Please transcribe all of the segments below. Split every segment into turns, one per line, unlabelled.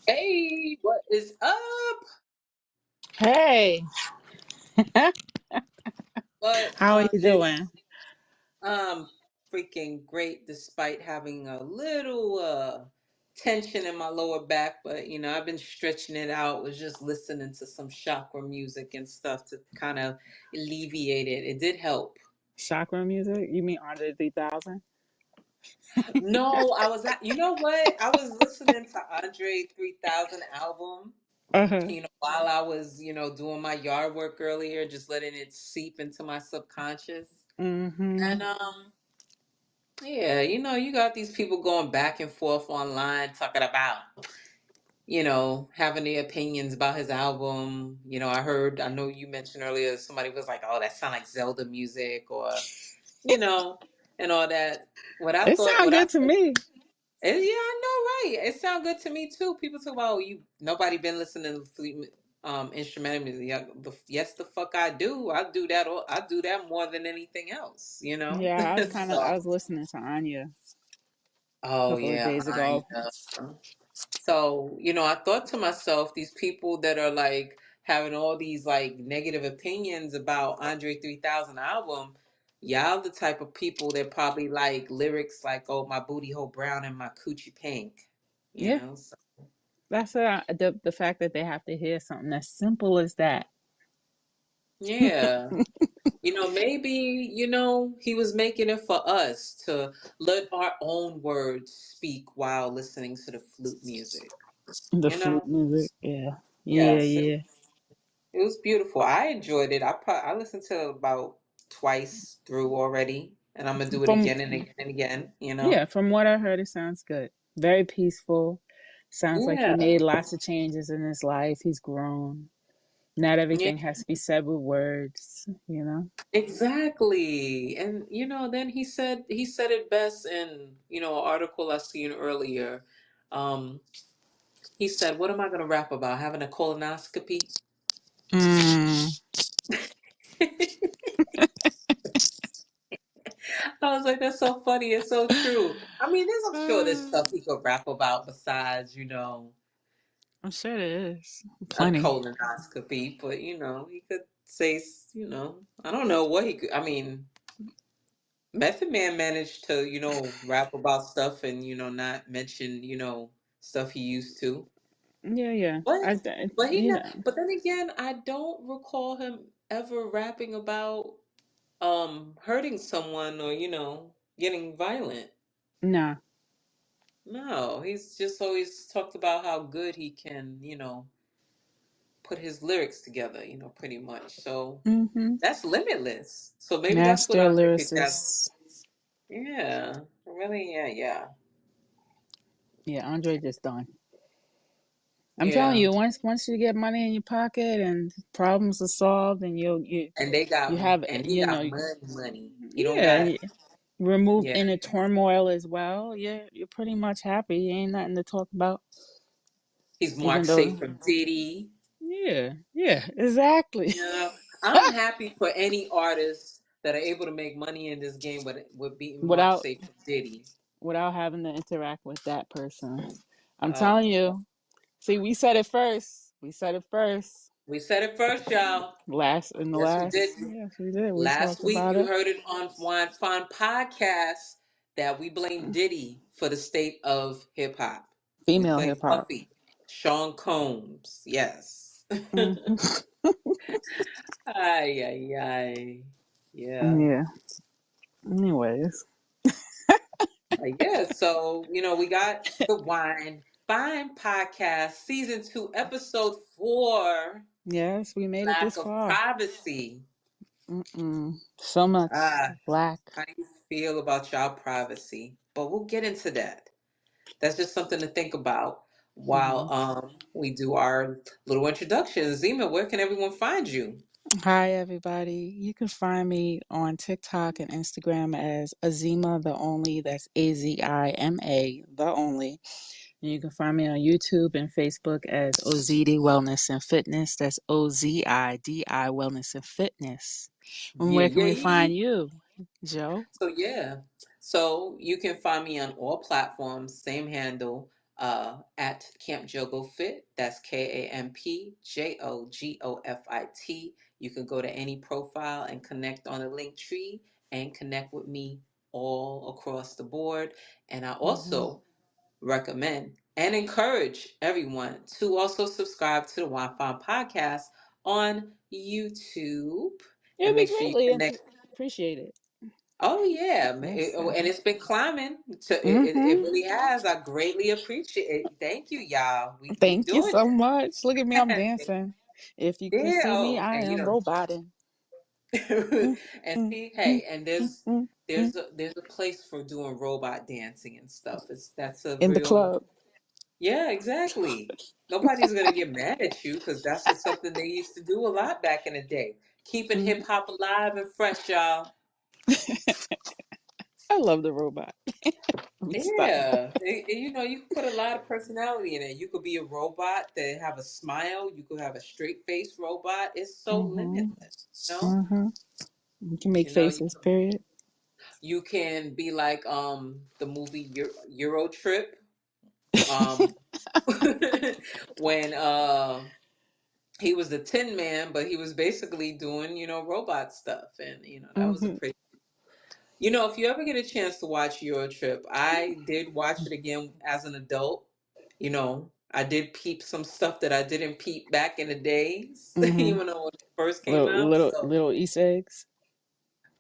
Hey, what is up?
Hey,
What
how are you
is
doing?
um freaking great despite having a little tension in my lower back, but I've been stretching it out, was just listening to some chakra music and stuff to kind of alleviate it. It did help.
Chakra music? You mean Andre 3000?
No, I was at, you know what? I was listening to Andre 3000 album,
Uh-huh.
while I was, doing my yard work earlier, just letting it seep into my subconscious.
Mm-hmm.
And yeah, you got these people going back and forth online talking about, having their opinions about his album. I know you mentioned earlier somebody was like, "Oh, that sound like Zelda music," or you know, and all that.
It sounds
What I
good to
thought,
me.
yeah, I know, right? It sound good to me too. People talk about, oh, nobody been listening to instrumental music. Yeah, yes, the fuck I do. I do that. I do that more than anything else.
Yeah, I
So.
was listening to Anya a
Oh
couple of
yeah,
days
I
ago.
know. So, I thought to myself, these people that are like having all these like negative opinions about Andre 3000 album, y'all the type of people that probably like lyrics like, "Oh, my booty hole brown and my coochie pink,"
Yeah,
So,
that's the fact that they have to hear something as simple as that.
yeah. Maybe, he was making it for us to let our own words speak while listening to the flute music,
The
you
flute
know?
music. Yeah. Yeah,
Yes,
yeah.
it was beautiful. I enjoyed it. I listened to it about twice through already, and I'm gonna do it
From
again and again and again.
Yeah, from what I heard, it sounds good. Very peaceful. Sounds like he
Yeah,
made lots of changes in his life. He's grown. Not
yeah,
everything has to be said with words.
exactly. And then he said it best in an article I seen earlier. Um, he said, "What am I gonna rap about? Having a colonoscopy?"
Mm,
I was like, "That's so funny. It's so true." I mean, I'm sure there's
uh,
stuff he could rap about besides
I'm sure there is.
a
Plenty.
colonoscopy, but he could say, I don't know what he could. I mean, Method Man managed to, rap about stuff and not mention, stuff he used to.
Yeah, yeah.
But
Yeah.
but then again, I don't recall him ever rapping about hurting someone or getting violent.
Nah.
No, he's just always talked about how good he can, put his lyrics together, pretty much. So
Mm-hmm.
that's limitless. So maybe that's what
Master
Andre 3000.
lyricist.
Yeah, really, yeah, yeah,
Yeah, Andre just done. I'm telling
yeah.
you, once you get money in your pocket and problems are solved, and
And they got,
you have
and he
you know
got money. He don't
yeah,
got,
remove
yeah.
inner turmoil as well. Yeah, you're pretty much happy. Ain't nothing to talk about.
He's
Even
marked safe
though,
from Diddy.
yeah, exactly.
I'm happy for any artists that are able to make money in this game with being marked
without
safe from Diddy.
without having to interact with that person. I'm
Uh,
telling you. See, we said it first. We said it first.
we said it first, y'all.
Last in the
Yes, we
last,
did.
yes, we did. We
Last
talked
week,
about
you
it.
heard it on Wine Fine Podcast that we blame Diddy for the state of hip hop. We
Female
blame
hip hop.
Puffy, Sean Combs. Yes.
Hmm.
Ay, ay, ay. Yeah.
Yeah. Anyways,
Yeah. So, we got the Wine Fine Podcast, Season 2, Episode 4,
yes, we made it
Lack
this
of
far.
Privacy.
So much
Ah,
black.
how do you feel about y'all privacy? But we'll get into that. That's just something to think about while
Hmm.
we do our little introduction. Zima, where can everyone find you?
Hi, everybody. You can find me on TikTok and Instagram as Azima the Only. That's Azima the Only. And you can find me on YouTube and Facebook as Ozidi Wellness and Fitness. That's Ozidi Wellness and Fitness. And
Yeah,
where can
yeah,
we
yeah.
find you, Joe?
So yeah, so you can find me on all platforms, same handle. at Camp Jogo Fit. That's KampJogofit. You can go to any profile and connect on the link tree and connect with me all across the board. And I
Mm-hmm.
also recommend and encourage everyone to also subscribe to the WINEFINE podcast on YouTube
It'll
and
be
make sure you
greatly
connect.
appreciated.
Oh yeah,
Yes.
And it's been climbing. It
Mm-hmm.
really has. I greatly appreciate it. Thank you, y'all. We
Thank you
doing
so much. Look at me, I'm
it.
dancing. If you can
Yeah.
see me,
Oh,
I
and
am roboting. Mm,
and
mm,
see,
mm,
hey, and
mm, mm, mm.
there's a place for doing robot dancing and stuff. It's that's a
In the
real.
club.
Yeah, exactly. Nobody's gonna get mad at you because that's just something they used to do a lot back in the day. Keeping hip
Mhm.
hop alive and fresh, y'all.
I love the robot. Stop.
Yeah, you can put a lot of personality in it. You could be a robot that have a smile. You could have a straight face robot. It's so
Mm-hmm.
limitless. You know,
Mm-hmm. You can make
you know, you,
faces, period.
you can be like the movie Euro Trip. Um, when he was the Tin Man, but he was basically doing robot stuff, and that was a
Mm-hmm.
pretty. If you ever get a chance to watch Euro Trip, I did watch it again as an adult. I did peep some stuff that I didn't peep back in the days,
Mm-hmm.
even though when it first came
Little,
out.
little,
So,
little Easter eggs.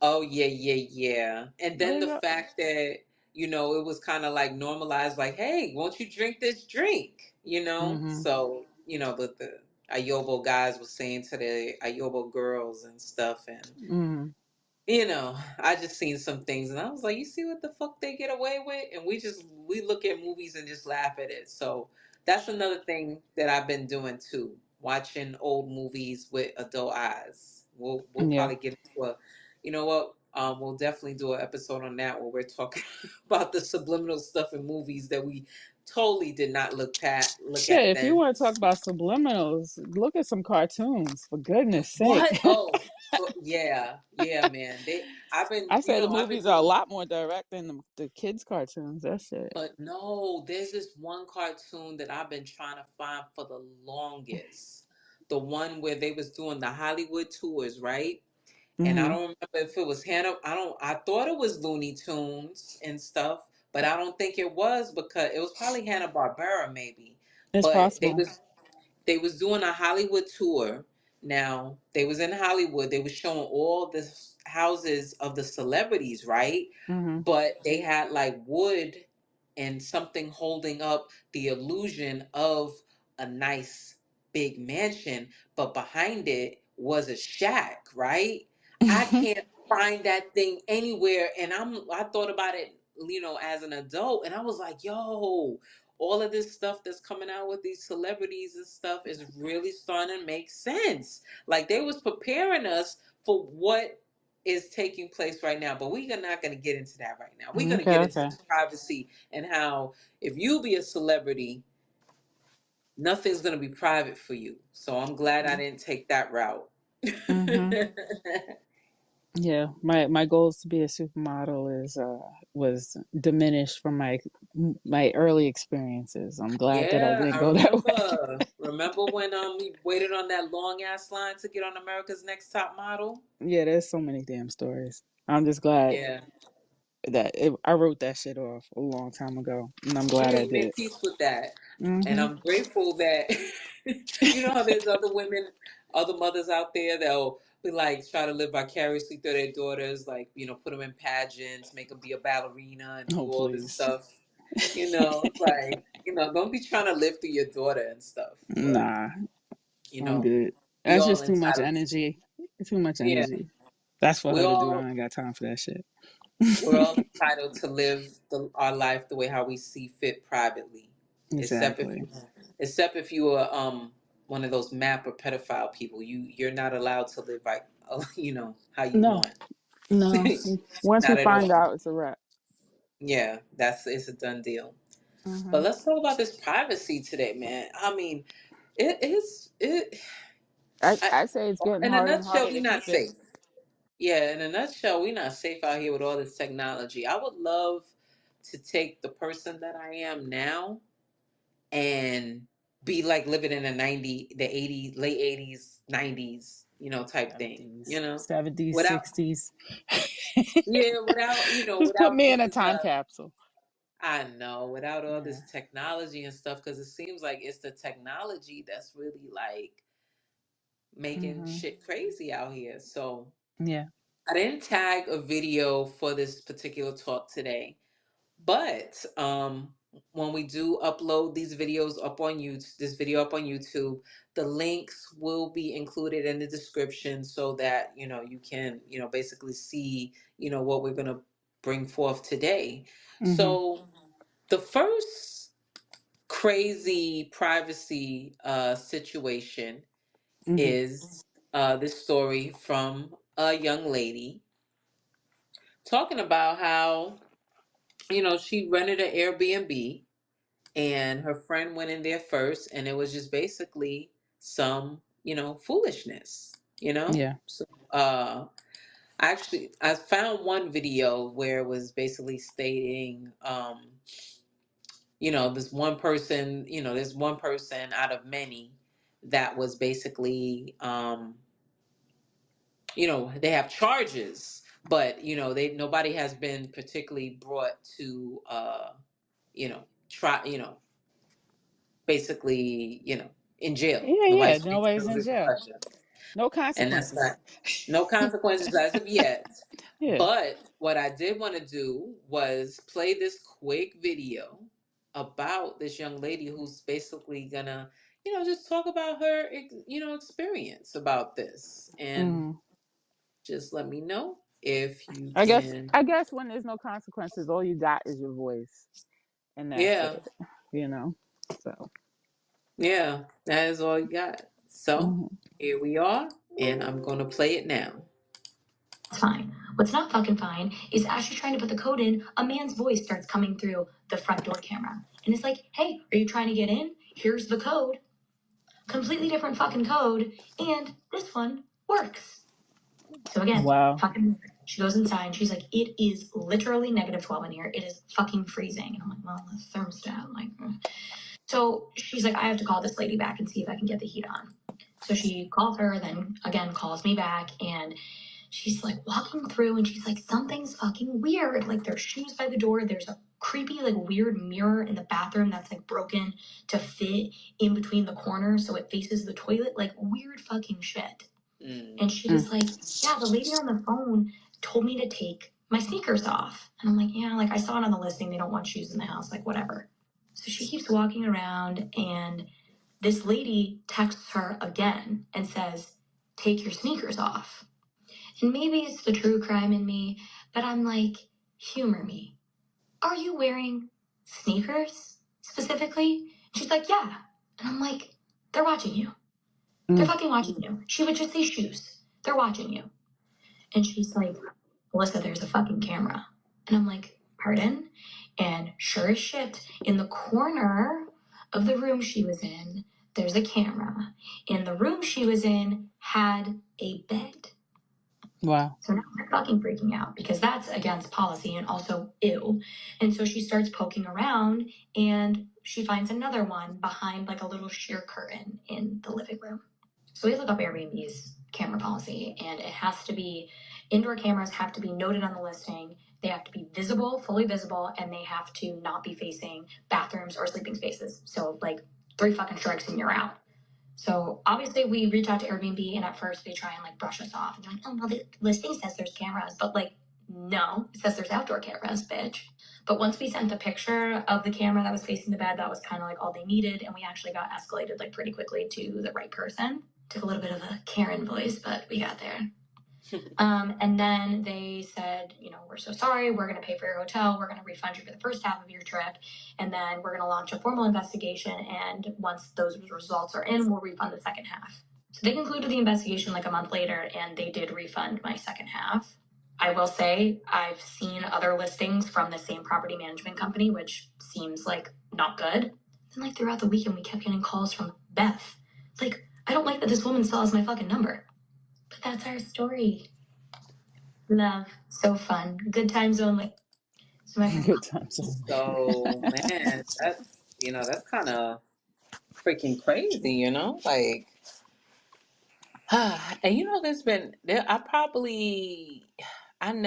oh yeah, yeah, yeah. And
Oh,
then
you
the
got.
fact that, it was kind of like normalized, like, hey, won't you drink this drink?
Mm-hmm.
So, the Ayobo guys was saying to the Ayobo girls and stuff. And
Mm-hmm.
I just seen some things and I was like, you see what the fuck they get away with? And we look at movies and just laugh at it. So that's another thing that I've been doing too, watching old movies with adult eyes. We'll
Yeah.
probably get into you know what? We'll definitely do an episode on that where we're talking about the subliminal stuff in movies that we totally did not look
Shit,
at
if you
then.
want to talk about subliminals, look at some cartoons, for goodness sake.
What? Oh, yeah, yeah, man. I've been,
I say the
I've been
movies are a
doing.
lot more direct than the kids' cartoons. That shit.
But no, there's this one cartoon that I've been trying to find for the longest. The one where they was doing the Hollywood tours, right? And I
Mm-hmm.
don't remember if it was Hannah. I thought it was Looney Tunes and stuff, but I don't think it was because it was probably Hanna Barbera maybe.
It's
But
possible.
they was doing a Hollywood tour. Now they was in Hollywood. They was showing all the houses of the celebrities, right?
Mm-hmm.
But they had like wood and something holding up the illusion of a nice big mansion, but behind it was a shack, right? I can't find that thing anywhere, and I thought about it, as an adult, and I was like, yo, all of this stuff that's coming out with these celebrities and stuff is really starting to make sense. Like they was preparing us for what is taking place right now, but we are not going to get into that right now. We're going to
Okay.
get into
Okay.
this privacy and how if you be a celebrity, nothing's going to be private for you. So I'm glad I didn't take that route.
Mm-hmm. Yeah, my goals to be a supermodel is was diminished from my early experiences. I'm glad that I
Yeah,
didn't
I
go that way.
remember. Remember when we waited on that long ass line to get on America's Next Top Model?
Yeah, there's so many damn stories. I'm just glad
Yeah.
I wrote that shit off a long time ago, and I'm glad
Yeah,
I
you
did.
made peace with that. And
Hmm.
I'm grateful that how there's other women, other mothers out there that'll be like try to live vicariously through their daughters, like, put them in pageants, make them be a ballerina and do
Oh
all this
please,
stuff. It's like, don't be trying to live through your daughter and stuff. But,
nah,
you
I'm
know,
good.
we
That's
all
just too much
entitled.
energy. Too much
Yeah.
energy. That's for
We
her to do.
all
I ain't got time for that shit.
We're all entitled to live our life the way how we see fit privately, except if
Exactly.
you, except if you are one of those map or pedophile people. You're not allowed to live like how you
No,
want.
no. Once we
Not at
find
all.
out, it's a wrap.
Yeah, it's a done deal. But
Hmm.
let's talk about this privacy today, man. I mean, it is it. I,
I say it's getting
in a
harder and
nutshell,
harder
we're
to
not
keep it.
safe. Yeah, in a nutshell, we're not safe out here with all this technology. I would love to take the person that I am now and be like living in the 80s, late 80s, 90s, type thing,
70s, 70s,
without,
60s.
yeah, without,
Just put
without
me in a
these,
time capsule.
I know, without all
Yeah.
this technology and stuff, because it seems like it's the technology that's really like making
Hmm.
shit crazy out here. So
Yeah.
I didn't tag a video for this particular talk today, but when we do upload these videos up on YouTube, this video up on YouTube, the links will be included in the description so that you can basically see what we're gonna bring forth today.
Hmm.
So the first crazy privacy situation
Hmm.
is this story from a young lady talking about how she rented an Airbnb and her friend went in there first, and it was just basically some foolishness.
Yeah.
So actually I found one video where it was basically stating there's one person out of many that was basically they have charges, but they nobody has been particularly brought to try basically in jail.
Yeah. Yeah.
Nobody's facing
Nobody's
no
in jail.
repercussions,
No
and that's
consequences.
not no consequences as of yet.
Yeah.
But what I did want to do was play this quick video about this young lady who's basically gonna just talk about her experience about this, and
Mm.
just let me know if you
I guess.
can.
I guess when there's no consequences, all you got is your voice, and that's
Yeah,
it. You know. So.
yeah, that is all you got. So
Hmm.
here we are, and I'm gonna play it now.
It's fine. What's not fucking fine is as she's trying to put the code in, a man's voice starts coming through the front door camera. And it's like, hey, are you trying to get in? Here's the code. Completely different fucking code. And this one works. So again,
Wow.
fucking weird. She goes inside and she's like, it is literally -12 in here. It is fucking freezing. And I'm like, well, the thermostat. I'm like, So she's like, I have to call this lady back and see if I can get the heat on. So she calls her, then again calls me back, and she's like walking through and she's like, something's fucking weird. Like there's shoes by the door. There's a creepy, like weird mirror in the bathroom that's like broken to fit in between the corners so it faces the toilet. Like weird fucking shit. And she
Mm.
was like, yeah, the lady on the phone told me to take my sneakers off. And I'm like, yeah, like I saw it on the listing. They don't want shoes in the house, like whatever. So she keeps walking around and this lady texts her again and says, take your sneakers off. And maybe it's the true crime in me, but I'm like, humor me. Are you wearing sneakers specifically? She's like, yeah. And I'm like, they're watching you. They're
Mm.
fucking watching you. She would just say shoes. They're watching you. And she's like, Melissa, there's a fucking camera. And I'm like, pardon? And sure as shit, in the corner of the room she was in, there's a camera. In the room she was in had a bed.
Wow.
So now I'm fucking freaking out because that's against policy and also ew. And so she starts poking around and she finds another one behind like a little sheer curtain in the living room. So we look up Airbnb's camera policy and it has to be indoor cameras have to be noted on the listing. They have to be visible, fully visible, and they have to not be facing bathrooms or sleeping spaces. So like 3 fucking strikes and you're out. So obviously we reach out to Airbnb and at first they try and like brush us off and they're like, oh well the listing says there's cameras, but like no, it says there's outdoor cameras, bitch. But once we sent the picture of the camera that was facing the bed, that was kind of like all they needed, and we actually got escalated like pretty quickly to the right person. Took a little bit of a Karen voice, but we got there. And then they said, we're so sorry. We're going to pay for your hotel. We're going to refund you for the first half of your trip. And then we're going to launch a formal investigation. And once those results are in, we'll refund the second half. So they concluded the investigation like a month later, and they did refund my second half. I will say I've seen other listings from the same property management company, which seems like not good. And like throughout the weekend, we kept getting calls from Beth. Like, I don't like that this woman still has my fucking number. But that's our story. Love. So fun. Good times only. So
Good times only.
So man, that's That's kind of freaking crazy, like, and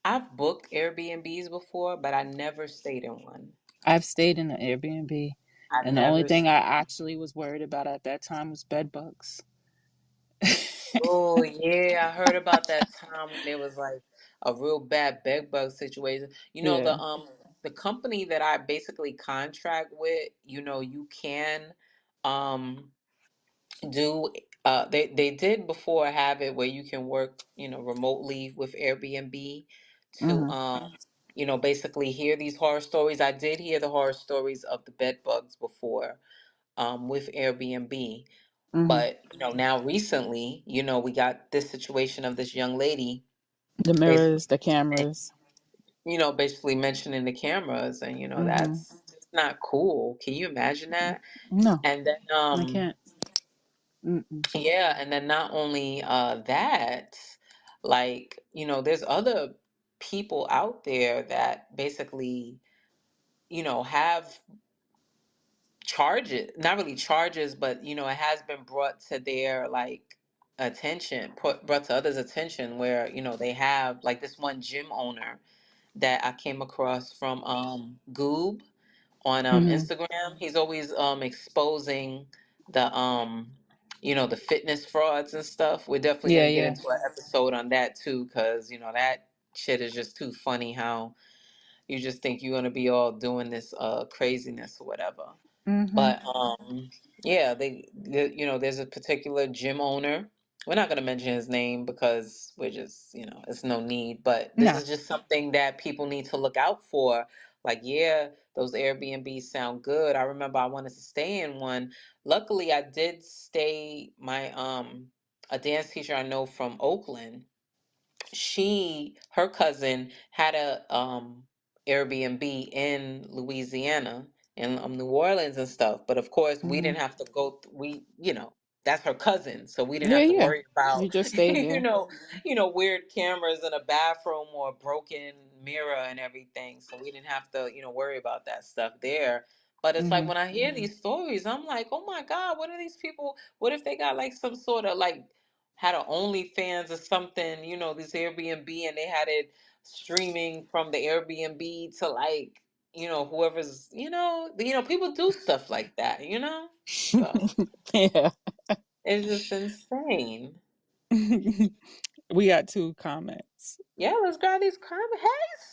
I've booked Airbnbs before, but I never stayed in one.
I've stayed in an Airbnb,
I
and the only
never.
thing I actually was worried about at that time was bed bugs.
Oh yeah, I heard about that time when there was like a real bad bed bug situation.
Yeah.
The company that I basically contract with, you can um do they did before have it where you can work, remotely with Airbnb to
Mhm.
basically hear these horror stories. I did hear the horror stories of the bed bugs before with Airbnb.
Mhm.
But now recently, we got this situation of this young lady
The
basically
mirrors, the
mentioning,
cameras.
basically mentioning the cameras, and
Mhm.
that's just not cool. Can you imagine that?
No,
And then
I can't. Mm-mm.
yeah, and then not only that, like, there's other people out there that basically, have charges, not really charges, but it has been brought to their like attention, brought to others' attention where, they have like this one gym owner that I came across from Goob on
Mhm.
Instagram. He's always exposing the the fitness frauds and stuff. We're definitely
Yeah,
gonna get
yeah.
into an episode on that too, because that shit is just too funny how you just think you're gonna be all doing this craziness or whatever.
Mhm.
But yeah, there's a particular gym owner. We're not going to mention his name because we're just, it's no need. But this
No.
is just something that people need to look out for. Like, yeah, those Airbnbs sound good. I remember I wanted to stay in one. Luckily, I did stay. My a dance teacher I know from Oakland, her cousin had a Airbnb in Louisiana and New Orleans and stuff. But of course, we
Mhm.
didn't have to go. That's her cousin, so we didn't
Yeah,
have to
yeah.
worry
You
about
just stayed
you
there.
know weird cameras in a bathroom or a broken mirror and everything. So we didn't have to worry about that stuff there. But it's like
Mhm.
when I hear these stories, I'm like, oh my God, what are these people? What if they got like some sort of like had a OnlyFans or something, this Airbnb, and they had it streaming from the Airbnb to like, whoever's, people do stuff like that. So
Yeah.
it's just insane.
We got 2 comments.
Yeah, let's grab these comments. Hey,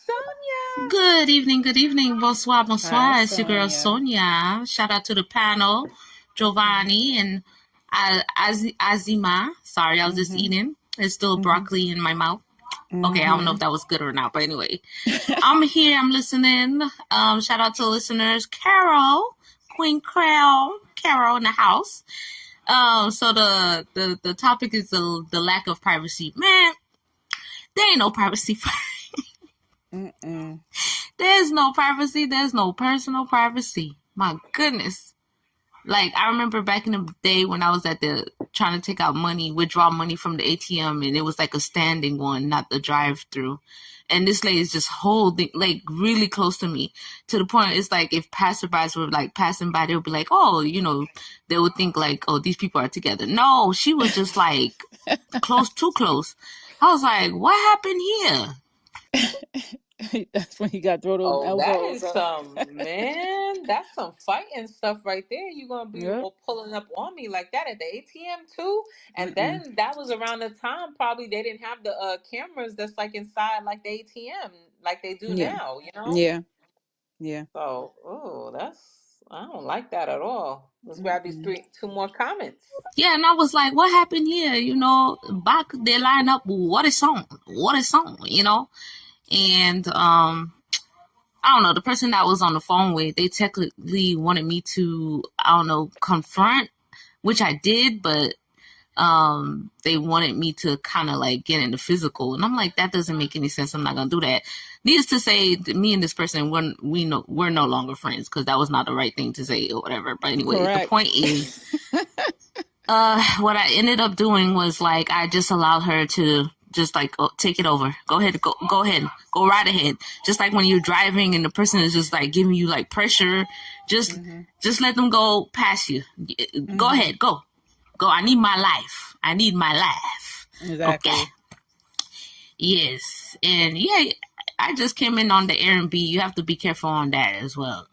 Sonia.
Good evening, good evening. Bonsoir,
Hi,
bonsoir. It's your girl
Sonia.
Sonia. Shout out to the panel, Jovani and Azima. Sorry, I was just
Mhm.
eating. There's still
Mhm.
broccoli in my mouth. Okay, I don't know if
Mhm.
that was good or not, but anyway, I'm here. I'm listening. Shout out to listeners, Carol, Queen Carol in the house. So the topic is the lack of privacy. Man, there ain't no privacy.
Mm-mm.
There's no privacy. There's no personal privacy. My goodness. Like I remember back in the day when I was at the trying to take out money, withdraw money from the ATM, and it was like a standing one, not the drive-through. And this lady's just holding, like, really close to me, to the point it's like if passerbys were like passing by, they would be like, "Oh, they would think like, oh, these people are together." No, she was just like close, too close. I was like, "What happened here?"
That's when you got to throw those
Oh, that
elbows
is
up.
that's some fighting stuff right there. You're gonna be
Yep.
all pulling up on me like that at the ATM too. And
Mm-mm.
then that was around the time probably they didn't have the cameras that's like inside like the ATM like they do
Yeah.
now.
Yeah. Yeah.
So, oh, I don't like that at all. Let's grab these
Mm-mm.
two more comments.
Yeah, and I was like, "What happened here?" Back they line up. What is on? What is on? And I don't know. The person that was on the phone with, they technically wanted me to, I don't know, confront, which I did, but they wanted me to kind of like get into physical, and I'm like, that doesn't make any sense. I'm not gonna do that. Needless to say, me and this person, we're no longer friends because that was not the right thing to say or whatever. But anyway, the
Correct.
point is, what I ended up doing was like I just allowed her to just like take it over. Go ahead, go ahead, go right ahead. Just like when you're driving and the person is just like giving you like pressure, just let them go past you. Go ahead, go. I need my life.
Exactly.
Okay. Yes, and yeah, I just came in on the Airbnb. You have to be careful on that as well.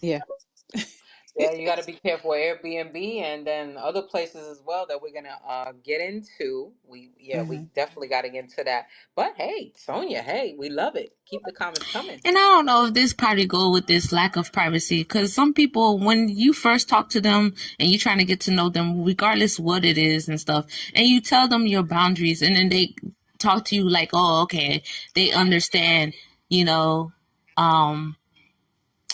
Yeah.
Yeah, you got to be careful with Airbnb and then other places as well that we're gonna get into. We definitely got to get into that. But hey, Sonia, hey, we love it. Keep the comments coming.
And I don't know if this probably go with this lack of privacy, because some people, when you first talk to them and you're trying to get to know them, regardless what it is and stuff, and you tell them your boundaries, and then they talk to you like, oh, okay, they understand,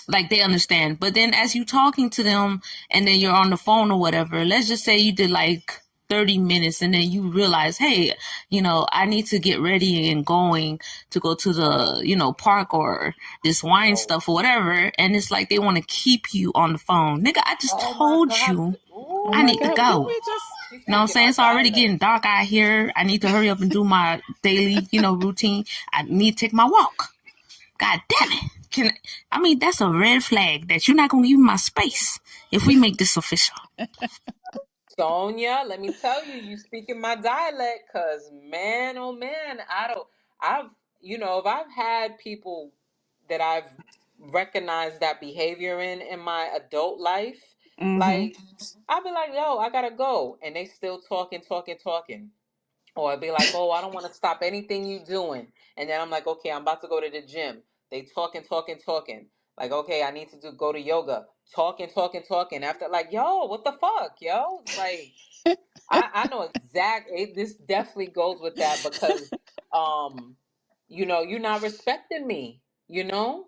like they understand. But then as you talking to them and then you're on the phone or whatever, let's just say you did like 30 minutes and then you realize, hey, I need to get ready and going to go to the, park or this wine stuff or whatever. And it's like they want to keep you on the phone. Nigga, I just
Oh my
told
God.
you
Oh
I
my
need to
God. Didn't
go.
we just?
She's
You know what I'm
speaking
saying?
my
It's already
dialect.
getting dark out here. I need to hurry up and do my daily, routine. I need to take my walk. God damn it. That's a red flag that you're not going to give me my space if we make this official.
Sonia, let me tell you, you speaking my dialect, cause man, oh man, I've, if I've had people that I've recognized that behavior in my adult life, like I'll be like, yo, I gotta go, and they still talking. Or I'd be like, oh, I don't want to stop anything you doing. And then I'm like, okay, I'm about to go to the gym. They talking. Like, okay, I need to go to yoga. Talking. After, like, yo, what the fuck, yo? It's like, I know exactly. This definitely goes with that because, you're not respecting me, you're not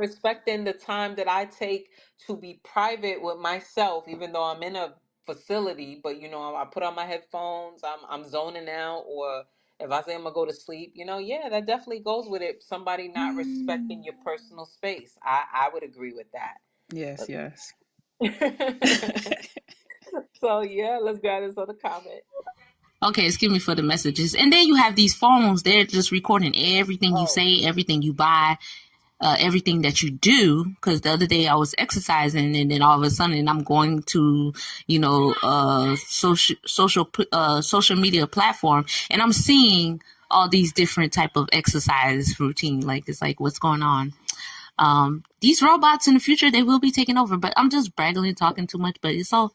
respecting the time that I take to be private with myself, even though I'm in a facility. But I put on my headphones. I'm zoning out, or if I say I'm gonna go to sleep, yeah, that definitely goes with it. Somebody not respecting your personal space. I would agree with that.
Yes,
But
yes.
so yeah, let's grab this other comment.
Okay, excuse me for the messages. And then you have these phones. They're just recording everything you
Oh,
say, everything you buy, everything that you do. Because the other day I was exercising, and then all of a sudden I'm going to, social media platform, and I'm seeing all these different type of exercise routine. Like it's like, what's going on? These robots in the future, they will be taking over. But I'm just bragging and talking too much. But it's all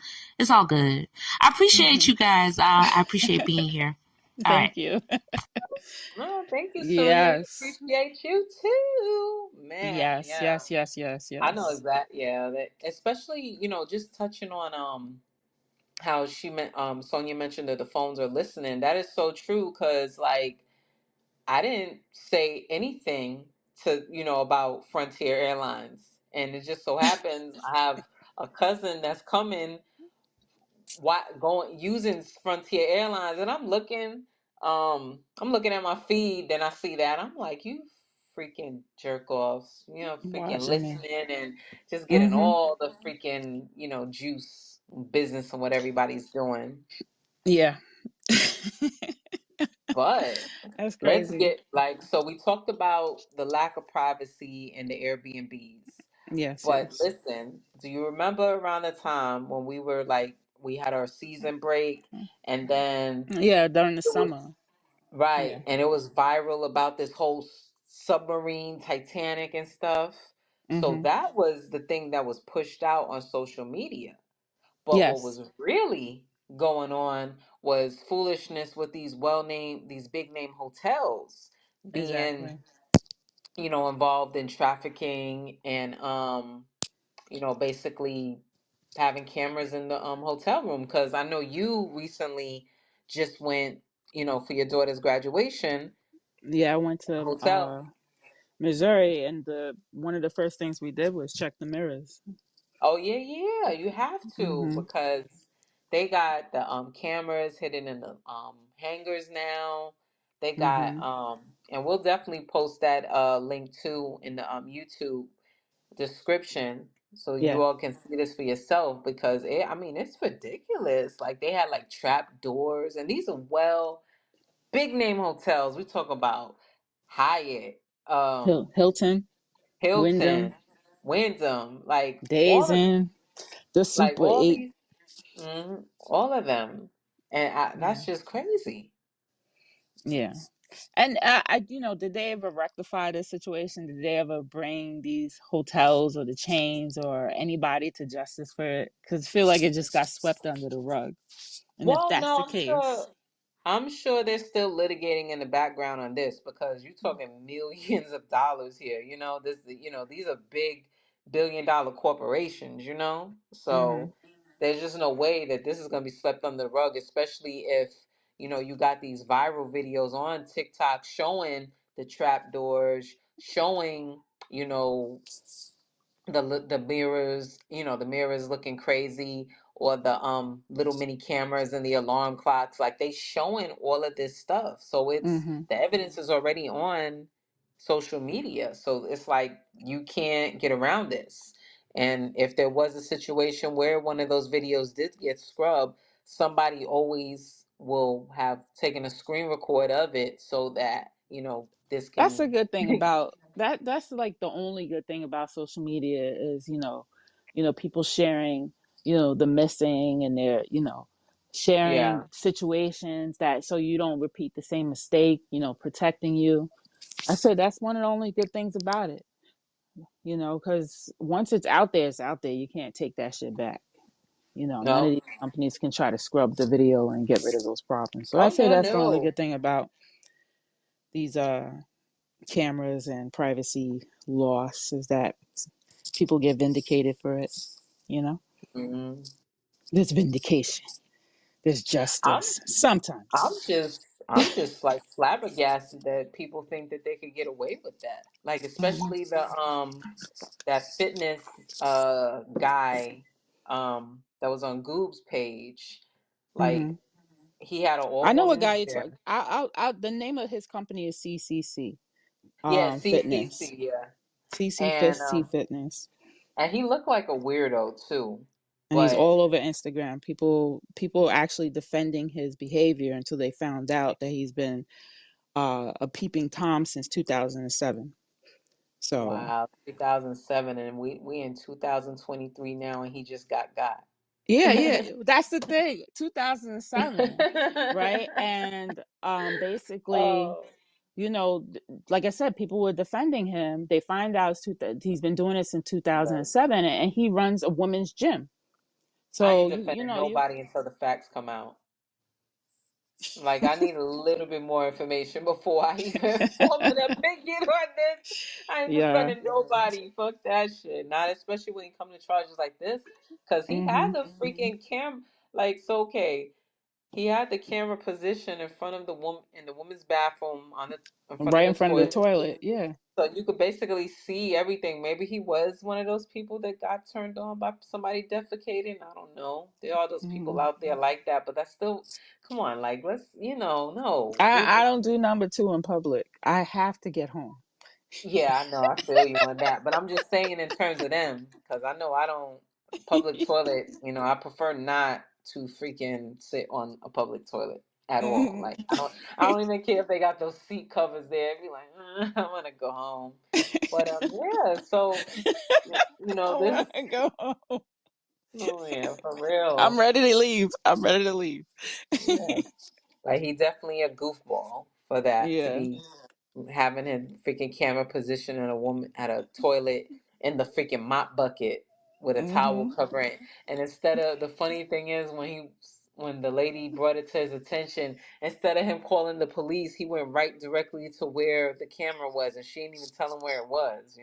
good. I appreciate you guys. I appreciate being here. All right.
Thank you.
no, thank you, Sonia. We
Yes.
appreciate you too, man.
Yes,
Yeah.
yes, yes, yes,
I know
yes.
exactly. Yeah, that especially just touching on how Sonia mentioned that the phones are listening. That is so true because like I didn't say anything to about Frontier Airlines, and it just so happens I have a cousin that's coming going using Frontier Airlines, and I'm looking at my feed, then I see that I'm like, you freaking jerk offs, freaking
Watching me.
listening and just getting all the freaking juice business and what everybody's doing.
Yeah.
But
That's
let's
crazy.
get like, so we talked about the lack of privacy in the Airbnbs.
Yes,
But
yes.
listen, do you remember around the time when we were like, we had our season break, and then
Yeah, during the
it was
summer. Yeah.
right, and it was viral about this whole submarine Titanic and stuff. So that was the thing that was pushed out on social media. But what
Yes,
was really going on was foolishness with these big name hotels being,
exactly.
involved in trafficking and basically having cameras in the hotel room. Because I know you recently just went, for your daughter's graduation
Yeah, I went to
hotel.
Missouri, and the one of the first things we did was check the mirrors.
Oh yeah, yeah, you have to
Mhm.
because they got the cameras hidden in the hangars now. They got
Mhm.
and we'll definitely post that link too in the YouTube description. so
Yeah.
you all can see this for yourself because I mean, it's ridiculous. Like they had like trap doors, and these are big name hotels. We talk about Hyatt,
Hilton,
Hilton,
Wyndham,
Wyndham, like
Days
all of
Inn, the
like
Super
all
8.
these, all of them, and
Yeah.
that's just crazy.
Yeah. And did they ever rectify this situation? Did they ever bring these hotels or the chains or anybody to justice for it? Because I feel like it just got swept under the rug. And if
Well,
that's the
no,
case,
I'm sure they're still litigating in the background on this because you're talking millions of dollars here. These are big billion-dollar corporations,
hmm
So there's just no way that this is going to be swept under the rug, especially if, you got these viral videos on TikTok showing the trap doors, showing, you know, the mirrors, the mirrors looking crazy, or the little mini cameras and the alarm clocks, like they showing all of this stuff. So it's
hmm
the evidence is already on social media. So it's like you can't get around this. And if there was a situation where one of those videos did get scrubbed, somebody always will have taken a screen record of it so that, this
that's a
can
good thing about that. That's like the only good thing about social media is, people sharing, the missing, and they're,
yeah.
sharing situations that so you don't repeat the same mistake, protecting you. I said that's one of the only good things about it, because once it's out there, it's out there. You can't take that shit back. None of
No.
these companies can try to scrub the video and get rid of those problems. So I
Oh
say
no,
that's the only
no.
good thing about these cameras and privacy loss is that people get vindicated for it. You know,
Mhm.
there's vindication, there's
I'm
justice sometimes.
I'm just like flabbergasted that people think that they could get away with that. Like
hmm
especially the that fitness guy that was on Goob's page.
hmm
Like he had an
I
all
know a
woman
guy you talk.
gym.
The name of his company is CCC
Yeah,
Fitness.
CCC, yeah.
CC
And
Fitness.
and he looked like a weirdo too.
And he's
But
all over Instagram. People actually defending his behavior until they found out that he's been a peeping tom since 2007. So
wow, 2007, and we in 2023 now, and he just got.
yeah, that's the thing. 2007, right? And basically,
Oh,
like I said, people were defending him. They find out he's been doing it since
right.
2007, and he runs a women's gym.
I
So
ain't
you
defending
know you
nobody until the facts come out. Like I need a little bit more information before I even form an opinion on this. I ain't
yeah.
defending nobody. Fuck that shit. Not especially when you come to charges like this, because he had
hmm
the freaking cam. Like, so okay, he had the camera position in front of the woman in the woman's bathroom in front of
Right in
the
front of the
toilet.
toilet. Yeah.
So you could basically see everything. Maybe he was one of those people that got turned on by somebody defecating. I don't know. There are those people
hmm
out there like that, but that's still, come on, like let's, no.
I don't do number two in public. I have to get home.
Yeah, I know. I feel you on that, but I'm just saying in terms of them because I know I don't public toilet. I prefer not to freaking sit on a public toilet at all. Like I don't even care if they got those seat covers there. I'd be like, I want to go home. But yeah. So
I
this.
want to go home.
Oh yeah, for
I'm
real.
ready to leave. I'm ready to leave.
Yeah. Like he definitely a goofball for that to
Yeah.
be having his freaking camera position in a woman at a toilet in the freaking mop bucket with a towel
hmm
covering. And instead of the funny thing is when the lady brought it to his attention, instead of him calling the police, he went right directly to where the camera was, and she didn't even tell him where it was.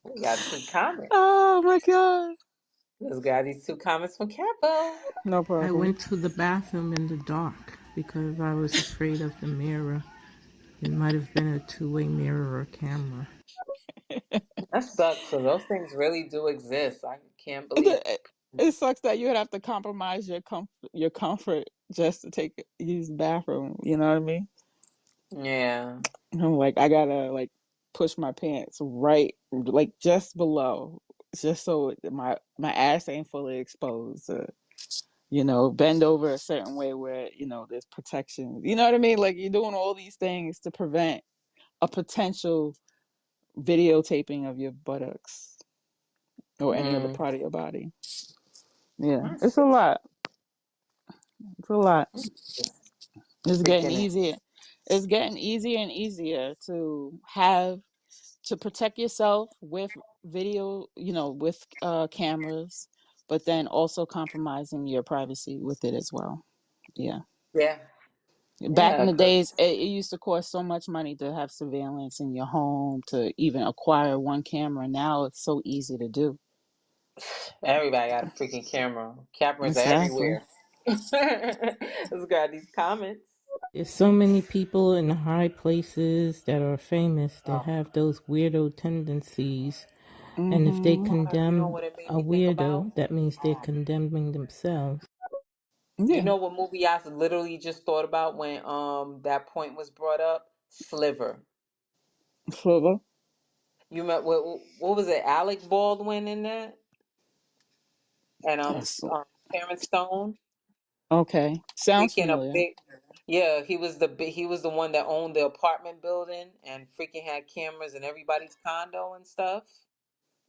We got two comments.
Oh my god.
Let's got these two comments from Capo.
No
I
problem.
went to the bathroom in the dark because I was afraid of the mirror. It might have been a two-way mirror or camera.
That sucks because those things really do exist. I can't believe.
It sucks that you would have to compromise your comfort just to use the bathroom. You know what I mean?
Yeah.
I'm like, I gotta like push my pants right, like just below, just so my ass ain't fully exposed. Bend over a certain way where there's protection. You know what I mean? Like you're doing all these things to prevent a potential videotaping of your buttocks or any other
Mm.
part of your body. Yeah,
I
it's
see.
a lot. It's a lot.
Just
It's getting
freaking it.
easier. It's getting easier and easier to protect yourself with video, with cameras, but then also compromising your privacy with it as well. Yeah.
Yeah.
Back in
Yeah.
the
Cause
days, it used to cost so much money to have surveillance in your home, to even acquire one camera. Now it's so easy to do.
everybody got a freaking camera. Cameras are
Exactly.
everywhere. Let's grab these comments.
There's so many people in high places that are famous that
Oh,
have those weirdo tendencies. And if they
Mm-hmm.
you know
condemn
what it made
a
me think about?
weirdo, that means they're condemning themselves.
You
Yeah.
know what movie I literally just thought about when that point was brought up? Sliver.
Sliver.
You met what was it? Alec Baldwin in that, and
That's
Terrence Stone.
okay. Sounds
Freaking a
familiar.
big, yeah. He was the one that owned the apartment building and freaking had cameras in everybody's condo and stuff.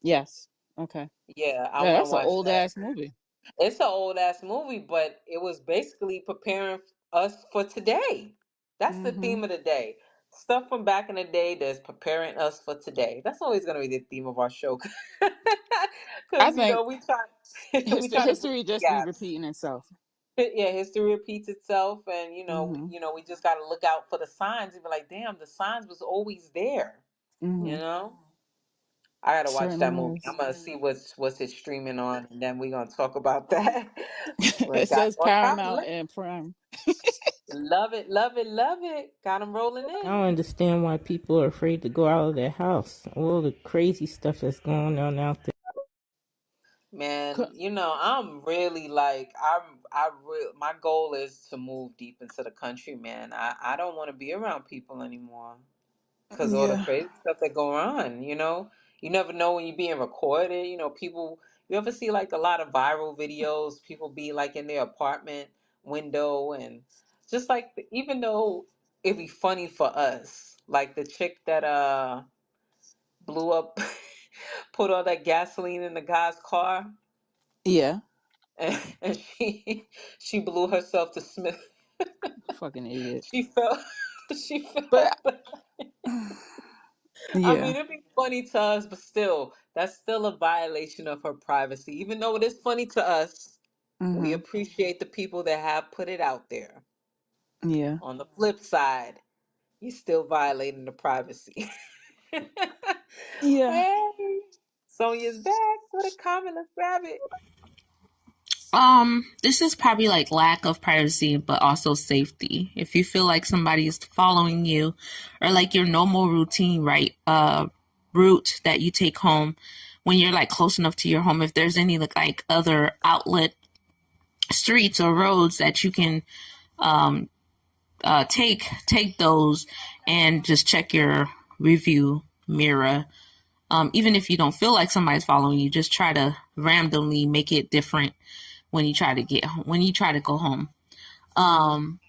Yes. Okay.
Yeah, I
Yeah,
want to
that's an
watch
old
that.
ass movie.
It's an old ass movie, but it was basically preparing us for today. That's the
Mm-hmm.
theme of the day. Stuff from back in the day that's preparing us for today. That's always going to be the theme of our show,
I
because
think
we try we try to bridge
history
the
just be
gaps.
repeating itself.
Yeah, history repeats itself, and
Mm-hmm.
we just got to look out for the signs and be like, damn, the signs was always there. You
Mm-hmm.
know. I gotta watch that
Certainly
movie. I'm
is.
gonna see what's it streaming on, and then we're gonna talk about that. But
It
got
says
more
Paramount
comments.
and Prime.
Love it, love it, love it. Got them rolling
I
in.
don't understand why people are afraid to go out of their house. All the crazy stuff that's going on out there.
Man, I'm really like my goal is to move deep into the country, man. I don't want to be around people anymore. Because all the
Yeah.
crazy stuff that go on, you never know when you're being recorded. People, you ever see like a lot of viral videos, people be like in their apartment window, and just like, even though it'd be funny for us, like the chick that blew up, put all that gasoline in the guy's car,
Yeah.
and she blew herself to Smith.
Fucking idiot.
She fell, she
But
fell. I
yeah.
mean, it'd be funny to us, but still, that's still a violation of her privacy. Even though it is funny to us, we
Mm-hmm.
appreciate the people that have put it out there.
Yeah.
On the flip side, you're still violating the privacy.
Yeah.
Hey, Sonia's back with a comment. Let's grab it.
This is probably like lack of privacy, but also safety. If you feel like somebody is following you, or like your normal routine, right? Route that you take home when you're like close enough to your home. If there's any like other outlet streets or roads that you can um take those and just check your review mirror. Even if you don't feel like somebody's following you, just try to randomly make it different when you try to go home.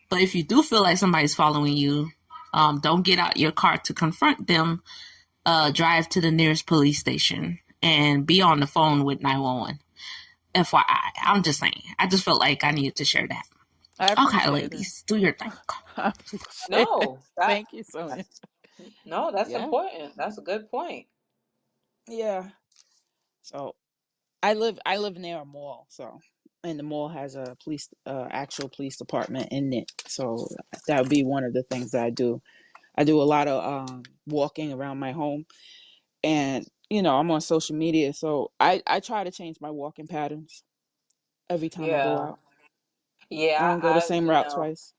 But if you do feel like somebody's following you, don't get out your car to confront them. Drive to the nearest police station and be on the phone with 911. FYI, I'm just saying. I just felt like I needed to share that.
I
Okay,
appreciate it.
ladies, do your thing.
I appreciate it.
No, that
Thank you, Sonia.
no, that's
Yeah.
important. That's a good point.
Yeah. So I live near a mall, so and the mall has a actual police department in it. So that would be one of the things that I do. I do a lot of walking around my home, and I'm on social media, so I try to change my walking patterns every time I go
Yeah,
out. I
yeah.
don't go the same route twice.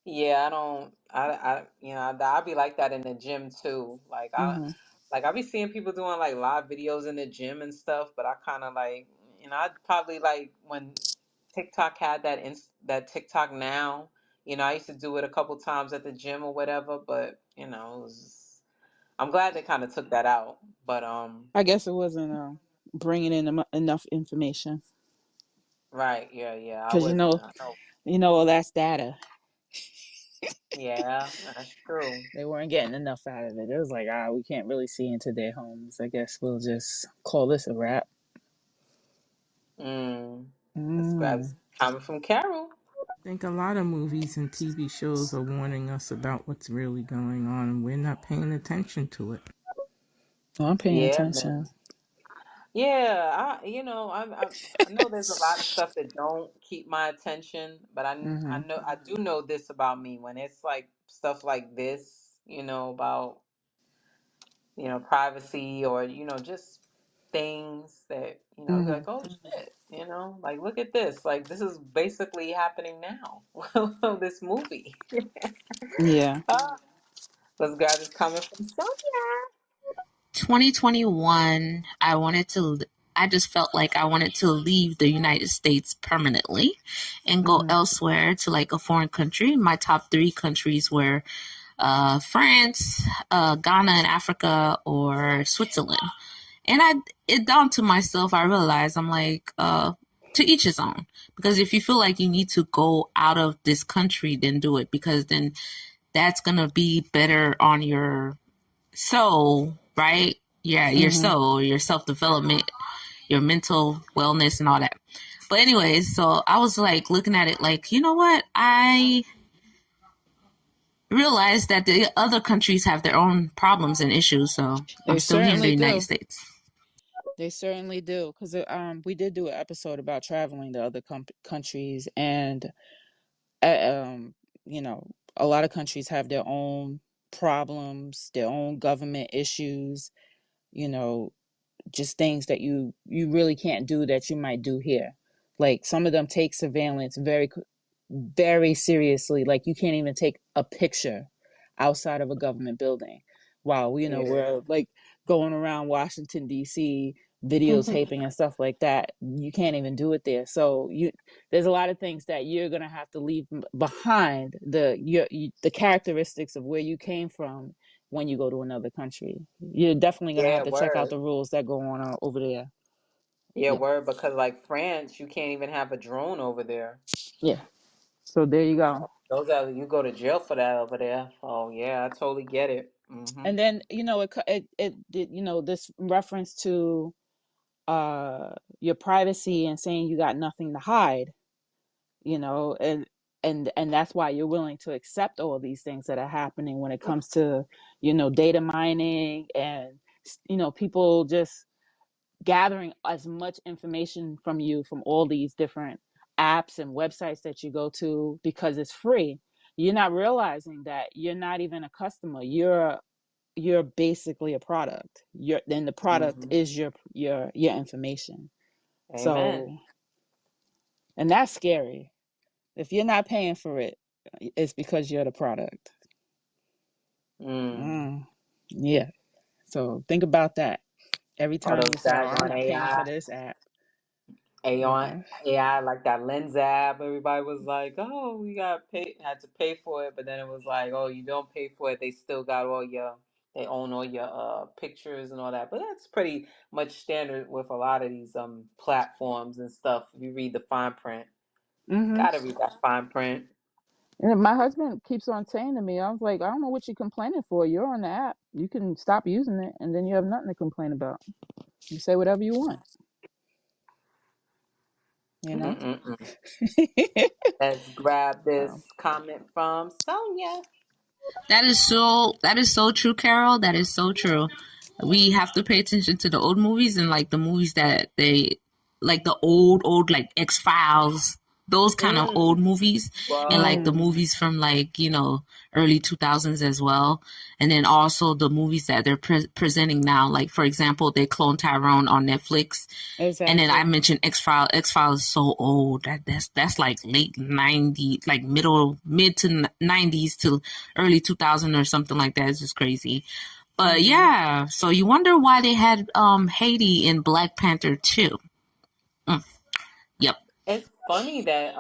Yeah, I don't. I'll be like that in the gym too.
Mhm.
I be seeing people doing like live videos in the gym and stuff, but I kind of like, I'd probably like when TikTok had that TikTok now. I used to do it a couple times at the gym or whatever, but it was, I'm glad they kind of took that out, but
I guess it wasn't bringing in enough information
right, yeah, yeah, I
because
wasn't. I know.
well, that's data.
Yeah, that's true.
They weren't getting enough out of it. It was like, we can't really see into their homes. I guess we'll just call this a wrap.
Let's grab
Mm.
some comment from Carol.
I think a lot of movies and TV shows are warning us about what's really going on, and we're not paying attention to it.
Well, I'm paying
Yeah,
attention.
man. Yeah, I know there's a lot of stuff that don't keep my attention, but I
Mm-hmm.
know I do know this about me when it's like stuff like this, about privacy or just things that be
Mm-hmm.
like, oh shit, like look at this, like this is basically happening now. This movie.
Yeah.
Ah, let's grab this comment from Sonia.
2021, I just felt like I wanted to leave the United States permanently and go
Mm-hmm.
elsewhere to like a foreign country. My top 3 countries were France, Ghana in Africa, or Switzerland. And it dawned to myself, I realized, I'm like, to each his own. Because if you feel like you need to go out of this country, then do it, because then that's going to be better on your soul, right? Yeah, your
Mm-hmm.
soul, your self-development, your mental wellness and all that. But anyways, so I was like looking at it like, you know what? I realized that the other countries have their own problems and issues, so I'm
They
still here in the
certainly
United
do.
States.
They certainly do. Because we did do an episode about traveling to other countries, and um, a lot of countries have their own problems, their own government issues. You know, just things that you really can't do that you might do here. Like some of them take surveillance very seriously. Like you can't even take a picture outside of a government building. While
Yeah.
we're like going around Washington D.C. videotaping and stuff like that, you can't even do it there. So there's a lot of things that you're gonna have to leave behind, the characteristics of where you came from when you go to another country. You're definitely gonna have
Yeah,
to check out
word.
the rules that go on over there.
Yeah,
Yeah,
word, because like France, you can't even have a drone over there.
yeah. So there you go.
Those are you go to jail for that over there. Oh yeah, I totally get it.
And then this reference to your privacy and saying you got nothing to hide, and that's why you're willing to accept all these things that are happening when it comes to data mining and people just gathering as much information from you from all these different apps and websites that you go to because it's free. You're not realizing that you're not even a customer. You're basically a product. Then the product
Mm-hmm.
is your information.
Amen.
So, and that's scary. If you're not paying for it, it's because you're the product.
Mm.
Yeah. So think about that every
All
time
those
you say, "Oh, I'm
daggone
not paying
AI.
for this app."
AI,
Mm-hmm.
AI, like that Lens app. Everybody was like, "Oh, we had to pay for it," but then it was like, "Oh, you don't pay for it, they still got they own all your pictures and all that." But that's pretty much standard with a lot of these platforms and stuff. If you read the fine print,
Mm-hmm.
gotta read that fine print.
And my husband keeps on saying to me, I was like, "I don't know what you're complaining for. You're on the app. You can stop using it, and then you have nothing to complain about. You say whatever you want, you know."
Mm-mm-mm. Let's grab
So,
this comment from Sonia.
That is so true, Carol. That is so true. We have to pay attention to the old movies and like the movies that they like the old like X-Files, those kind of old
Mm.
movies, and like the
Whoa.
movies from like, early 2000s as well. And then also the movies that they're presenting now, like for example, they clone Tyrone on Netflix. And then I
exactly.
mentioned X-Files. X-Files is so old. That's like late 90s, like mid to 90s to early 2000 or something like that. It's just crazy. But
Mm-hmm.
yeah, so you wonder why they had Haiti in Black Panther 2. Yep.
funny that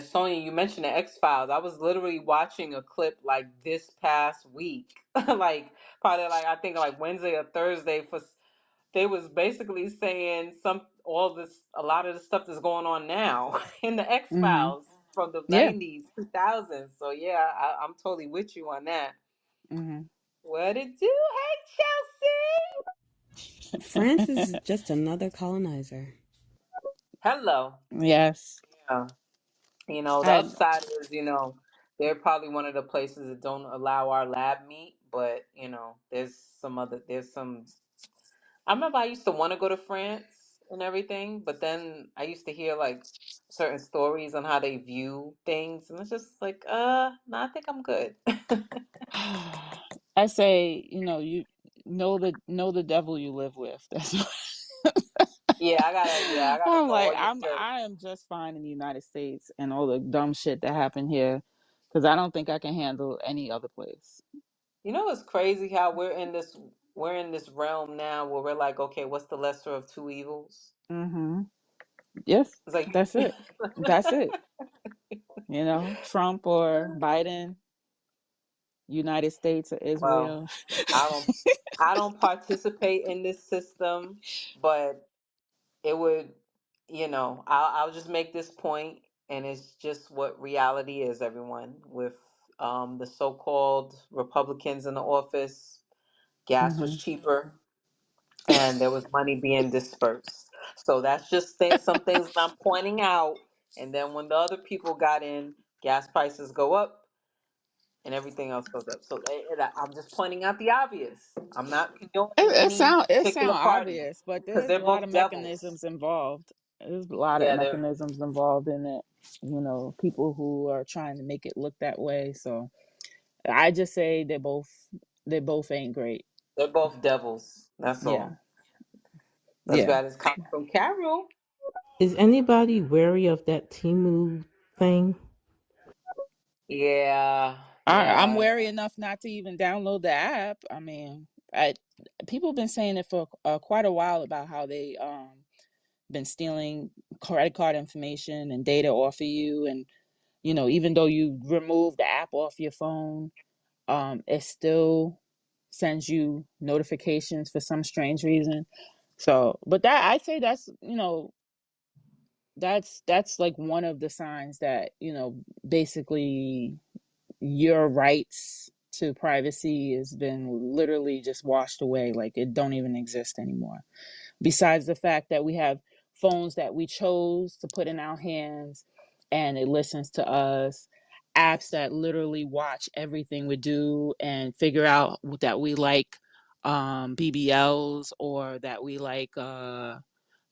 Sonya, you mentioned the X-Files. I was literally watching a clip like this past week, like probably like I think like Wednesday or Thursday for they was basically saying a lot of the stuff that's going on now in the
Mm-hmm.
X-Files from the
Yeah.
90s, 2000s. So yeah, I'm totally with you on that.
Mm-hmm.
What it do? Hey,
France is just another colonizer.
Chelsea. Hello.
Yes.
Yeah. The
I.
upside is, they're probably one of the places that don't allow our lab meat, but there's some. I remember I used to want to go to France and everything, but then I used to hear like certain stories on how they view things, and it's just like, no, I think I'm good.
I say, you know the devil you live with. That's what
I gotta
I'm
know
like.
all your dirt.
I am just fine in the United States and all the dumb shit that happened here, because I don't think I can handle any other place.
It's crazy how we're in this realm now where we're like, okay, what's the lesser of two evils?
Mm-hmm. Yes,
It's like
that's it. That's it. Trump or Biden, United States or
well,
Israel.
I don't I don't participate in this system, but it would, I'll just make this point, and it's just what reality is, everyone. With the so-called Republicans in the office, gas was
Mm-hmm.
cheaper and there was money being dispersed. So that's just some things that I'm pointing out. And then when the other people got in, gas prices go up and everything else goes up. So I'm just pointing out the obvious. I'm not condoning any
It
particular
sound
party
obvious, but
because
there's
they're
a lot of
both devils.
mechanisms involved. There's a lot of
Yeah,
mechanisms involved in it. People who are trying to make it look that way. So I just say they both ain't great.
they're both devils. That's
Yeah.
all. That's
Yeah.
bad as coming from Carol.
Is anybody wary of that Timu thing?
Yeah,
I'm
yeah.
wary enough not to even download the app. I mean, people have been saying it for quite a while about how they been stealing credit card information and data off of you, and even though you remove the app off your phone, it still sends you notifications for some strange reason. So, but that I say that's like one of the signs that basically your rights to privacy has been literally just washed away, like it don't even exist anymore. Besides the fact that we have phones that we chose to put in our hands and it listens to us, apps that literally watch everything we do and figure out that we like BBLs, or that we like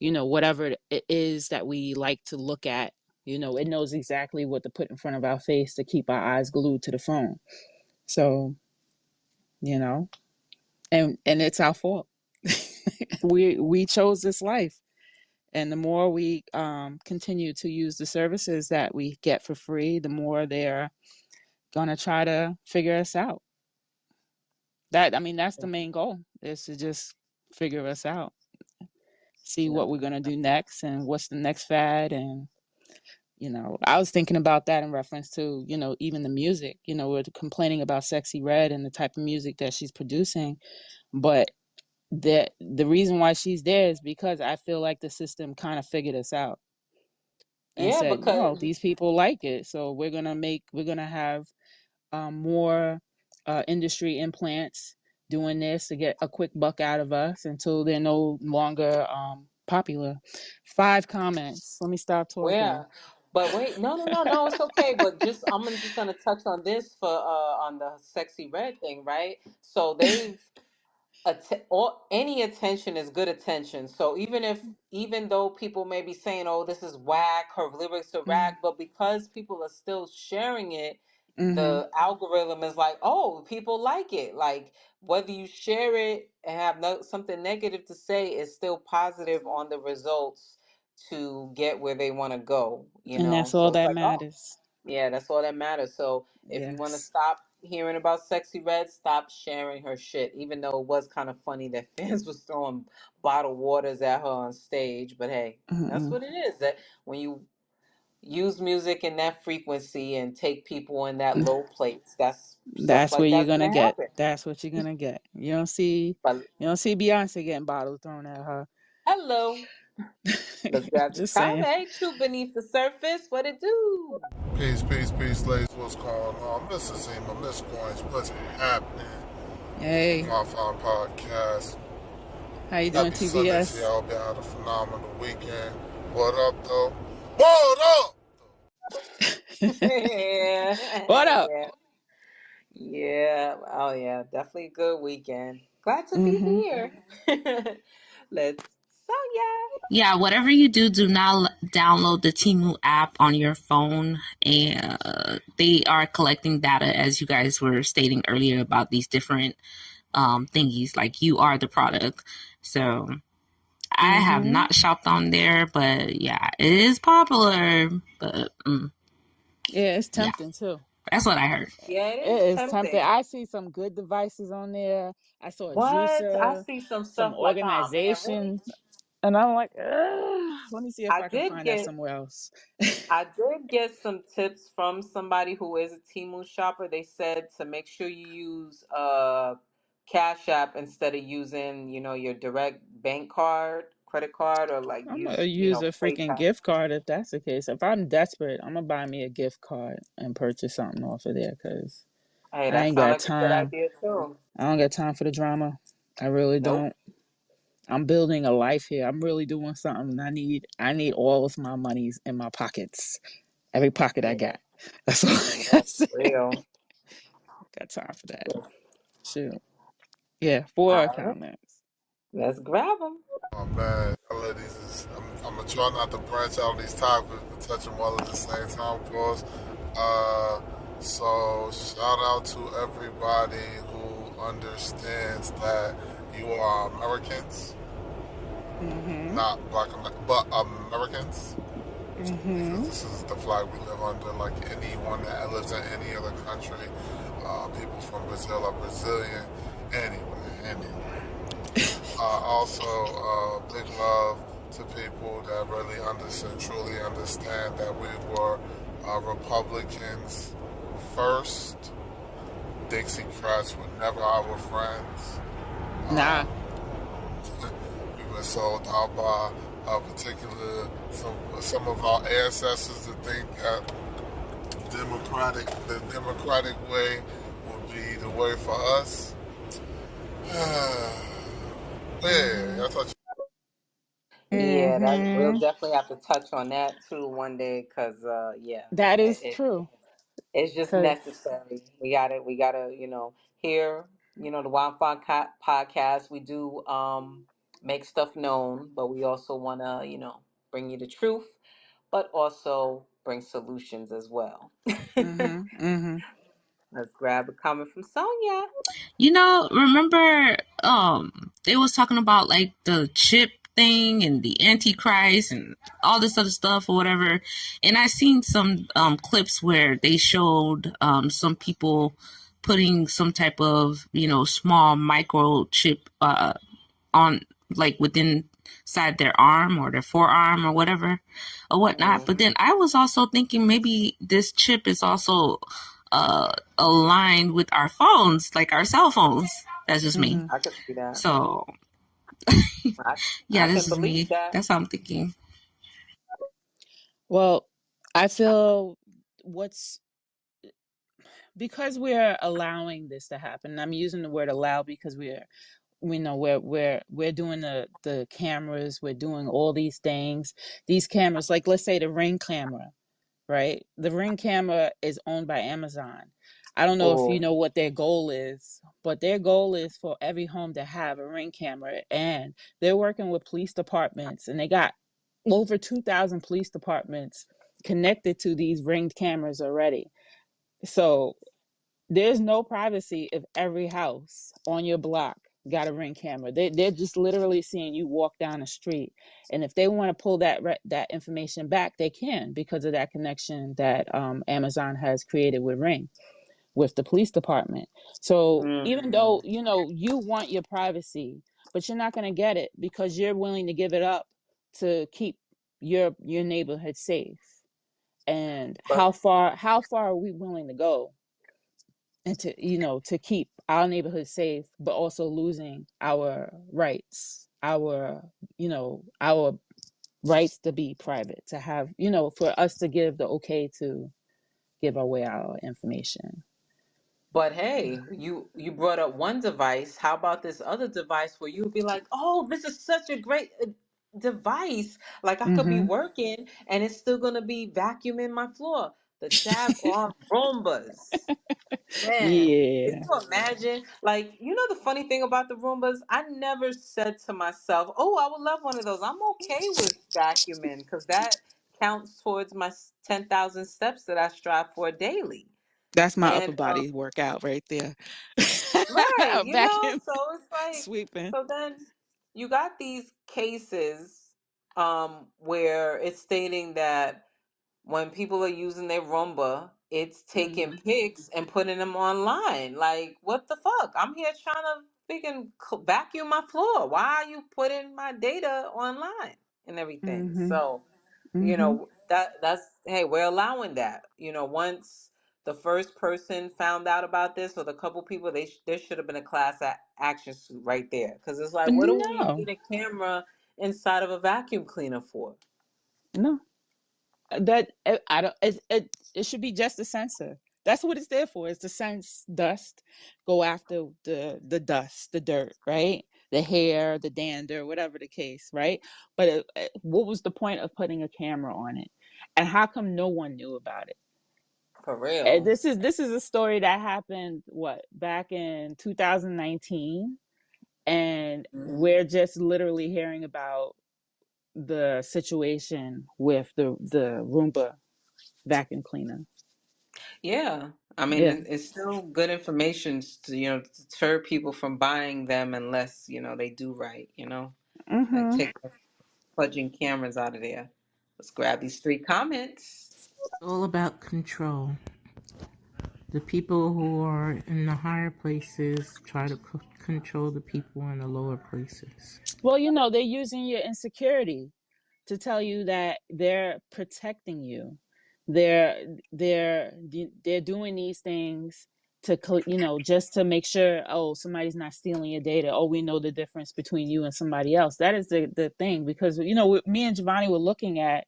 whatever it is that we like to look at. It knows exactly what to put in front of our face to keep our eyes glued to the phone. So, you know, and it's our fault. We chose this life, and the more we continue to use the services that we get for free, the more they're gonna try to figure us out. That's the main goal, is to just figure us out, see
Yeah.
what we're gonna do next, and what's the next fad. And I was thinking about that in reference to even the music. We're complaining about Sexy Red and the type of music that she's producing, but the reason why she's there is because I feel like the system kind of figured us out and
Yeah,
said, no,
because
these people like it, so we're gonna have more industry implants doing this to get a quick buck out of us until they're no longer popular. 5 comments. Let me stop talking.
where? But wait, no, no, no, no, it's okay. But just gonna touch on this for on the Sexy Red thing, right? So any attention is good attention. So even though people may be saying, "Oh, this is whack," her lyrics are
Mm-hmm.
whack, but because people are still sharing it,
Mm-hmm.
the algorithm is like, "Oh, people like it." Like whether you share it and have something negative to say, is still positive on the results to get where they want to go.
And that's
So
all
it's
that
like, oh,
matters.
yeah, that's all that matters. So if you want to
Yes.
stop hearing about Sexy Red stopped sharing her shit, even though it was kind of funny that fans was throwing bottled waters at her on stage. But hey, that's
Mm-mm.
what it is. That when you use music in that frequency and take people in that low place, that's stuff
That's where
like
you're
that's
gonna
gonna
get.
happen.
That's what you're gonna get.
But
You don't see Beyonce getting bottles thrown at her.
hello, let's grab this
Just
comment.
saying.
Hey, True Beneath the Surface, what it do?
Peace, peace, peace, ladies. What's going on? Miss Azima, Miss Goins, what's happening?
Hey,
My Fine Podcast.
how you doing,
Happy Sunday to
TBS?
y'all. Been had a phenomenal weekend. What up, though? What up?
What
Yeah,
up?
yeah, yeah. Oh yeah, definitely a good weekend. Glad to be
Mm-hmm.
here. Let's Sonya.
Yeah, whatever you do, do not download the Timu app on your phone. And they are collecting data, as you guys were stating earlier, about these different thingies. Like, you are the product. So I have
Mm-hmm.
not shopped on there, but yeah, it is popular. But
Yeah, it's
yeah,
tempting too.
that's what I heard.
Yeah, it
It
is
is tempting.
tempting.
I see some good devices on there. I saw a
What? I
juicer,
see some
some
stuff like, oh man, really?
organization, and I'm like, let me see if
I
I can
did
find that
get
somewhere else.
I did get some tips from somebody who is a Temu shopper. They said to make sure you use Cash App instead of using, your direct bank card, credit card, or like
I'm gonna
use,
use a freaking
PayPal.
gift card if that's the case. If I'm desperate, I'm gonna buy me a gift card and purchase something off of there because
Hey,
I
that
ain't
sounds
got
like a good
time.
idea too.
I don't got time for the drama. I really
Nope.
don't. I'm building a life here. I'm really doing something. I need all of my monies in my pockets. Every pocket I
Yeah,
got. That's all I
yeah,
gotta say.
for real.
Got time for that. Shoot. Yeah, 4
All right,
comments.
let's grab them.
Oh, man. Ladies, I'm going to try not to branch out these topics but touch them all at the same time, of course. So, shout out to everybody who understands that you are Americans,
Mm-hmm.
not black, but Americans.
Mm-hmm.
Because this is the flag we live under, like anyone that lives in any other country. People from Brazil are Brazilian. Anyway. Also, big love to people that really understand, truly understand that we were Republicans first. Dixiecrats were never our friends.
Nah.
We were sold out by some of our ancestors to think that the democratic way would be the way for us. Yeah,
Mm-hmm.
I thought.
Yeah, that we'll
Mm-hmm.
definitely have to touch on that too one day, cause yeah,
That
it,
is
it
true.
it's just
Cause
necessary. We gotta, here, the podcast. We do make stuff known, but we also wanna, bring you the truth, but also bring solutions as well.
mm-hmm. Mm-hmm.
Let's grab a comment from Sonia.
Remember, they was talking about like the chip thing and the Antichrist and all this other stuff or whatever. And I seen some clips where they showed some people putting some type of small microchip on, like, within inside their arm or their forearm or whatever or whatnot. But
Hmm.
then I was also thinking maybe this chip is also aligned with our phones, like our cell phones. That's just me.
Mm-hmm.
I could see that.
So
I
yeah,
I
this
can
is
believe
me.
that.
That's how I'm thinking.
Well, I feel what's because we're allowing this to happen. I'm using the word allow because we're doing the cameras, we're doing all these things. These cameras, like let's say the Ring camera, right? The Ring camera is owned by Amazon. I don't know if you
Oh.
know what their goal is, but their goal is for every home to have a Ring camera, and they're working with police departments, and they got over 2,000 police departments connected to these Ring cameras already. So there's no privacy if every house on your block got a Ring camera. They're just literally seeing you walk down the street, and if they want to pull that information back, they can because of that connection that Amazon has created with Ring. with the police department. So even though,
Mm.
you know, you want your privacy, but you're not going to get it because you're willing to give it up to keep your neighborhood safe. And
But
how far are we willing to go, and to, you know, to keep our neighborhood safe, but also losing our rights, our, you know, our rights to be private, to have, you know, for us to give the okay to give away our information.
But hey, you brought up one device. How about this other device where you would be like, "Oh, this is such a great device. Like I could be
Mm-hmm.
working and it's still gonna be vacuuming my floor." The daggone Roombas. Man, can
Yeah,
you imagine? Like, you know, the funny thing about the Roombas, I never said to myself, "Oh, I would love one of those." I'm okay with vacuuming because that counts towards my 10,000 steps that I strive for daily.
that's my upper
And
body workout right there.
right, you know,
Vacuum
so it's like,
sweeping.
so then you got these cases where it's stating that when people are using their Roomba, it's taking
Mm-hmm.
pics and putting them online. Like, what the fuck? I'm here trying to freaking vacuum my floor. Why are you putting my data online and everything?
Mm-hmm.
So, you
Mm-hmm.
know, that's hey, we're allowing that. You know, once the first person found out about this, or the couple people, there should have been a action suit right there, because it's like, what do we
No,
need a camera inside of a vacuum cleaner for?
no, that I don't. It should be just a sensor. That's what it's there for. It's to sense dust, go after the dust, the dirt, right? The hair, the dander, whatever the case, right? But what was the point of putting a camera on it? And how come no one knew about it?
For real.
This is a story that happened what, back in 2019, and
Mhm.
we're just literally hearing about the situation with the Roomba vacuum cleaner.
Yeah. I mean,
Yeah.
it's still good information to, you know, deter people from buying them unless, you know, they do right, you know? Like
Mm-hmm.
take the fudging cameras out of there. Let's grab these three comments.
It's all about control. The people who are in the higher places try to control the people in the lower places.
Well, you know, they're using your insecurity to tell you that they're protecting you. They're doing these things to, you know, just to make sure, oh, somebody's not stealing your data. Oh, we know the difference between you and somebody else. That is the thing, because, you know, me and Jovani were looking at,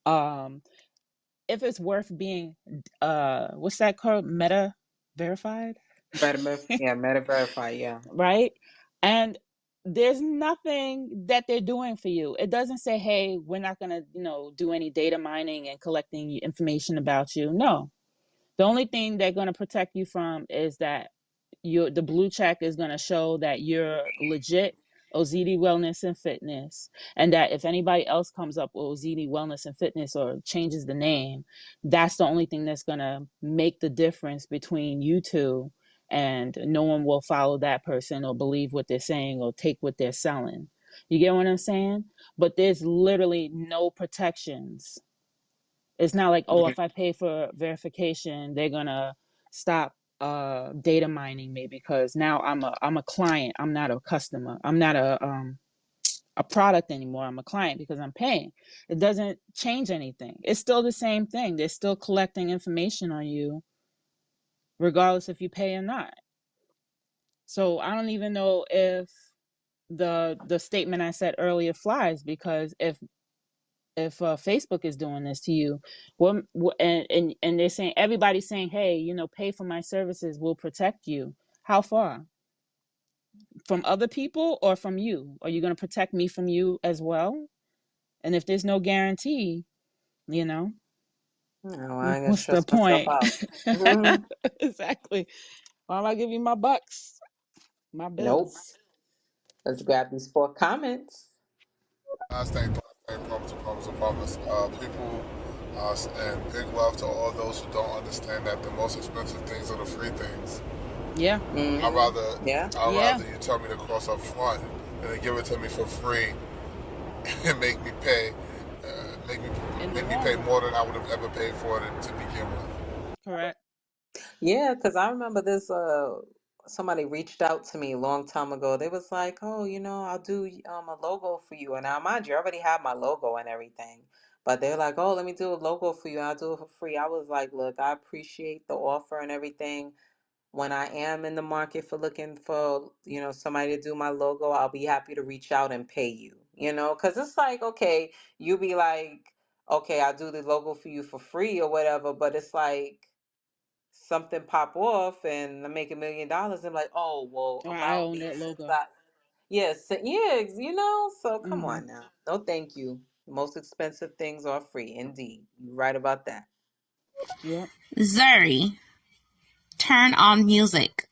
um if it's worth being, what's that called, meta verified,
Meta verify, yeah.
right? And there's nothing that they're doing for you. It doesn't say, hey, we're not going to, you know, do any data mining and collecting information about you. No, the only thing they're going to protect you from is that the blue check is going to show that you're legit OZD Wellness and Fitness, and that if anybody else comes up with OZD Wellness and Fitness or changes the name, that's the only thing that's going to make the difference between you two, and no one will follow that person or believe what they're saying or take what they're selling. You get what I'm saying? But there's literally no protections. It's not like, oh,
Mhm.
if I pay for verification, they're gonna stop data mining me, because now I'm a client. I'm not a customer. I'm not a product anymore. I'm a client because I'm paying. It doesn't change anything. It's still the same thing. They're still collecting information on you regardless if you pay or not. So I don't even know if the statement I said earlier flies, because if Facebook is doing this to you, and they're saying, everybody's saying, hey, you know, pay for my services, will protect you. How far? From other people or from you? Are you going to protect me from you as well? And if there's no guarantee, you know,
No, I ain't gonna
what's the
stress myself
point?
out. Mhm.
Exactly. Why am I giving you my bucks, my
Nope.
bills?
Let's grab these four comments.
Last thing, promise. People, and big love to all those who don't understand that the most expensive things are the free things.
Yeah.
I
Hmm.
rather,
Yeah.
I
Yeah.
rather you tell me the cost up front than to give it to me for free and make me pay,
In the
make me pay
long
more
run.
than I would have ever paid for it to begin with.
Correct.
Yeah, because I remember this somebody reached out to me a long time ago. They was like, "Oh, I'll do a logo for you." And now, mind you, I already have my logo and everything. But they're like, "Oh, let me do a logo for you. I'll do it for free." I was like, "Look, I appreciate the offer and everything. When I am in the market for looking for, somebody to do my logo, I'll be happy to reach out and pay you, because it's like, okay, you be like, okay, I'll do the logo for you for free or whatever, but it's like something pop off and I make $1 million. I'm like, oh, well,
Oh, I
allow
own
me
that
to
logo.
stop. Yes, yeah, so come
Mm-hmm.
on now. No, thank you. Most expensive things are free, indeed. You're right about that.
Yep.
Zuri, turn on music.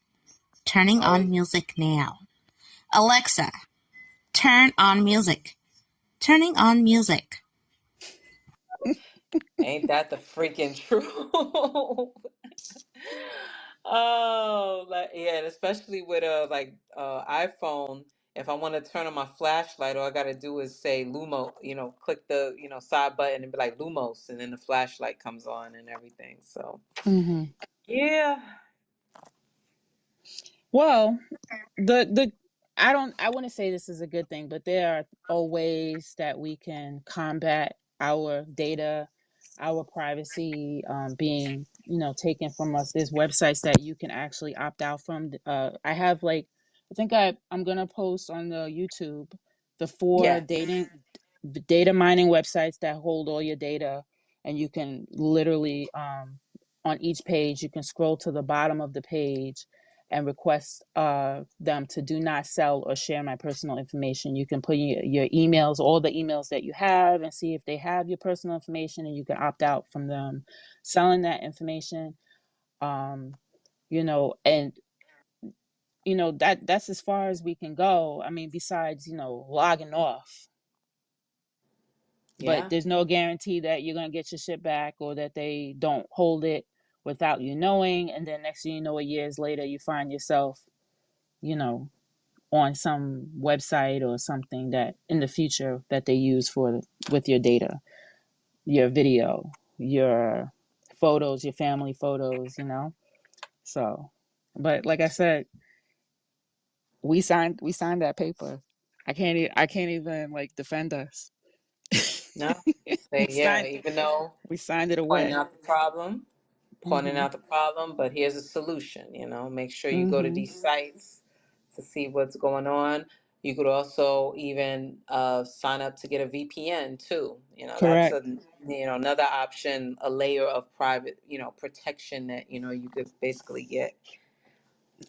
Turning
Oh,
on music now. Alexa, turn on music. Turning on music.
ain't that the freaking truth? Oh, like, yeah, and especially with iPhone, if I want to turn on my flashlight, all I gotta do is say Lumo, click the side button and be like Lumos, and then the flashlight comes on and everything. So
Mm-hmm.
yeah,
Well, the I wouldn't say this is a good thing, but there are ways that we can combat our data, our privacy being taken from us. There's websites that you can actually opt out from. I have I think I'm gonna post on the YouTube the four
yeah.
data mining websites that hold all your data, and you can literally on each page you can scroll to the bottom of the page and request them to do not sell or share my personal information. You can put your emails, all the emails that you have, and see if they have your personal information, and you can opt out from them selling that information. Um, and that's as far as we can go. I mean, besides logging off, but
Yeah.
there's no guarantee that you're gonna get your shit back or that they don't hold it without you knowing. And then next thing you know, years later, you find yourself, you know, on some website or something that in the future that they use for with your data, your video, your photos, your family photos. So, but like I said, we signed that paper. I can't even like defend us.
No.
we
Say yeah.
signed
Even though
we signed it
pointing
away.
out the problem,
Mhm.
but here's a solution. Make sure you go to
Mhm.
these sites to see what's going on. You could also even sign up to get a VPN too. That's
Correct.
another option, a layer of private protection that you could basically get.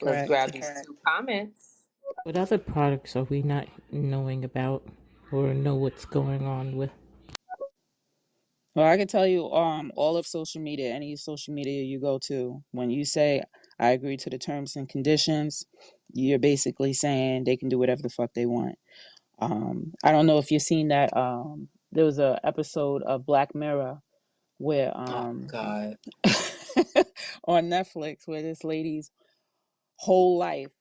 Let's
Correct.
grab these two comments.
What other products are we not knowing about or know what's going on with?
Well, I can tell you, all of social media, any social media you go to, when you say I agree to the terms and conditions, you're basically saying they can do whatever the fuck they want. I don't know if you've seen that. There was a episode of Black Mirror where
Oh God.
on Netflix where this lady's whole life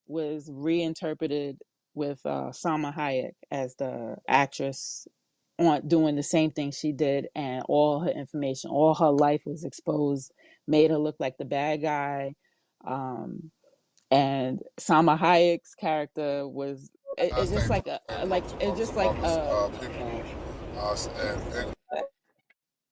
was reinterpreted with Salma Hayek as the actress on doing the same thing she did, and all her information, all her life was exposed, made her look like the bad guy. Um, and Salma Hayek's character was it's just like it's just like
People and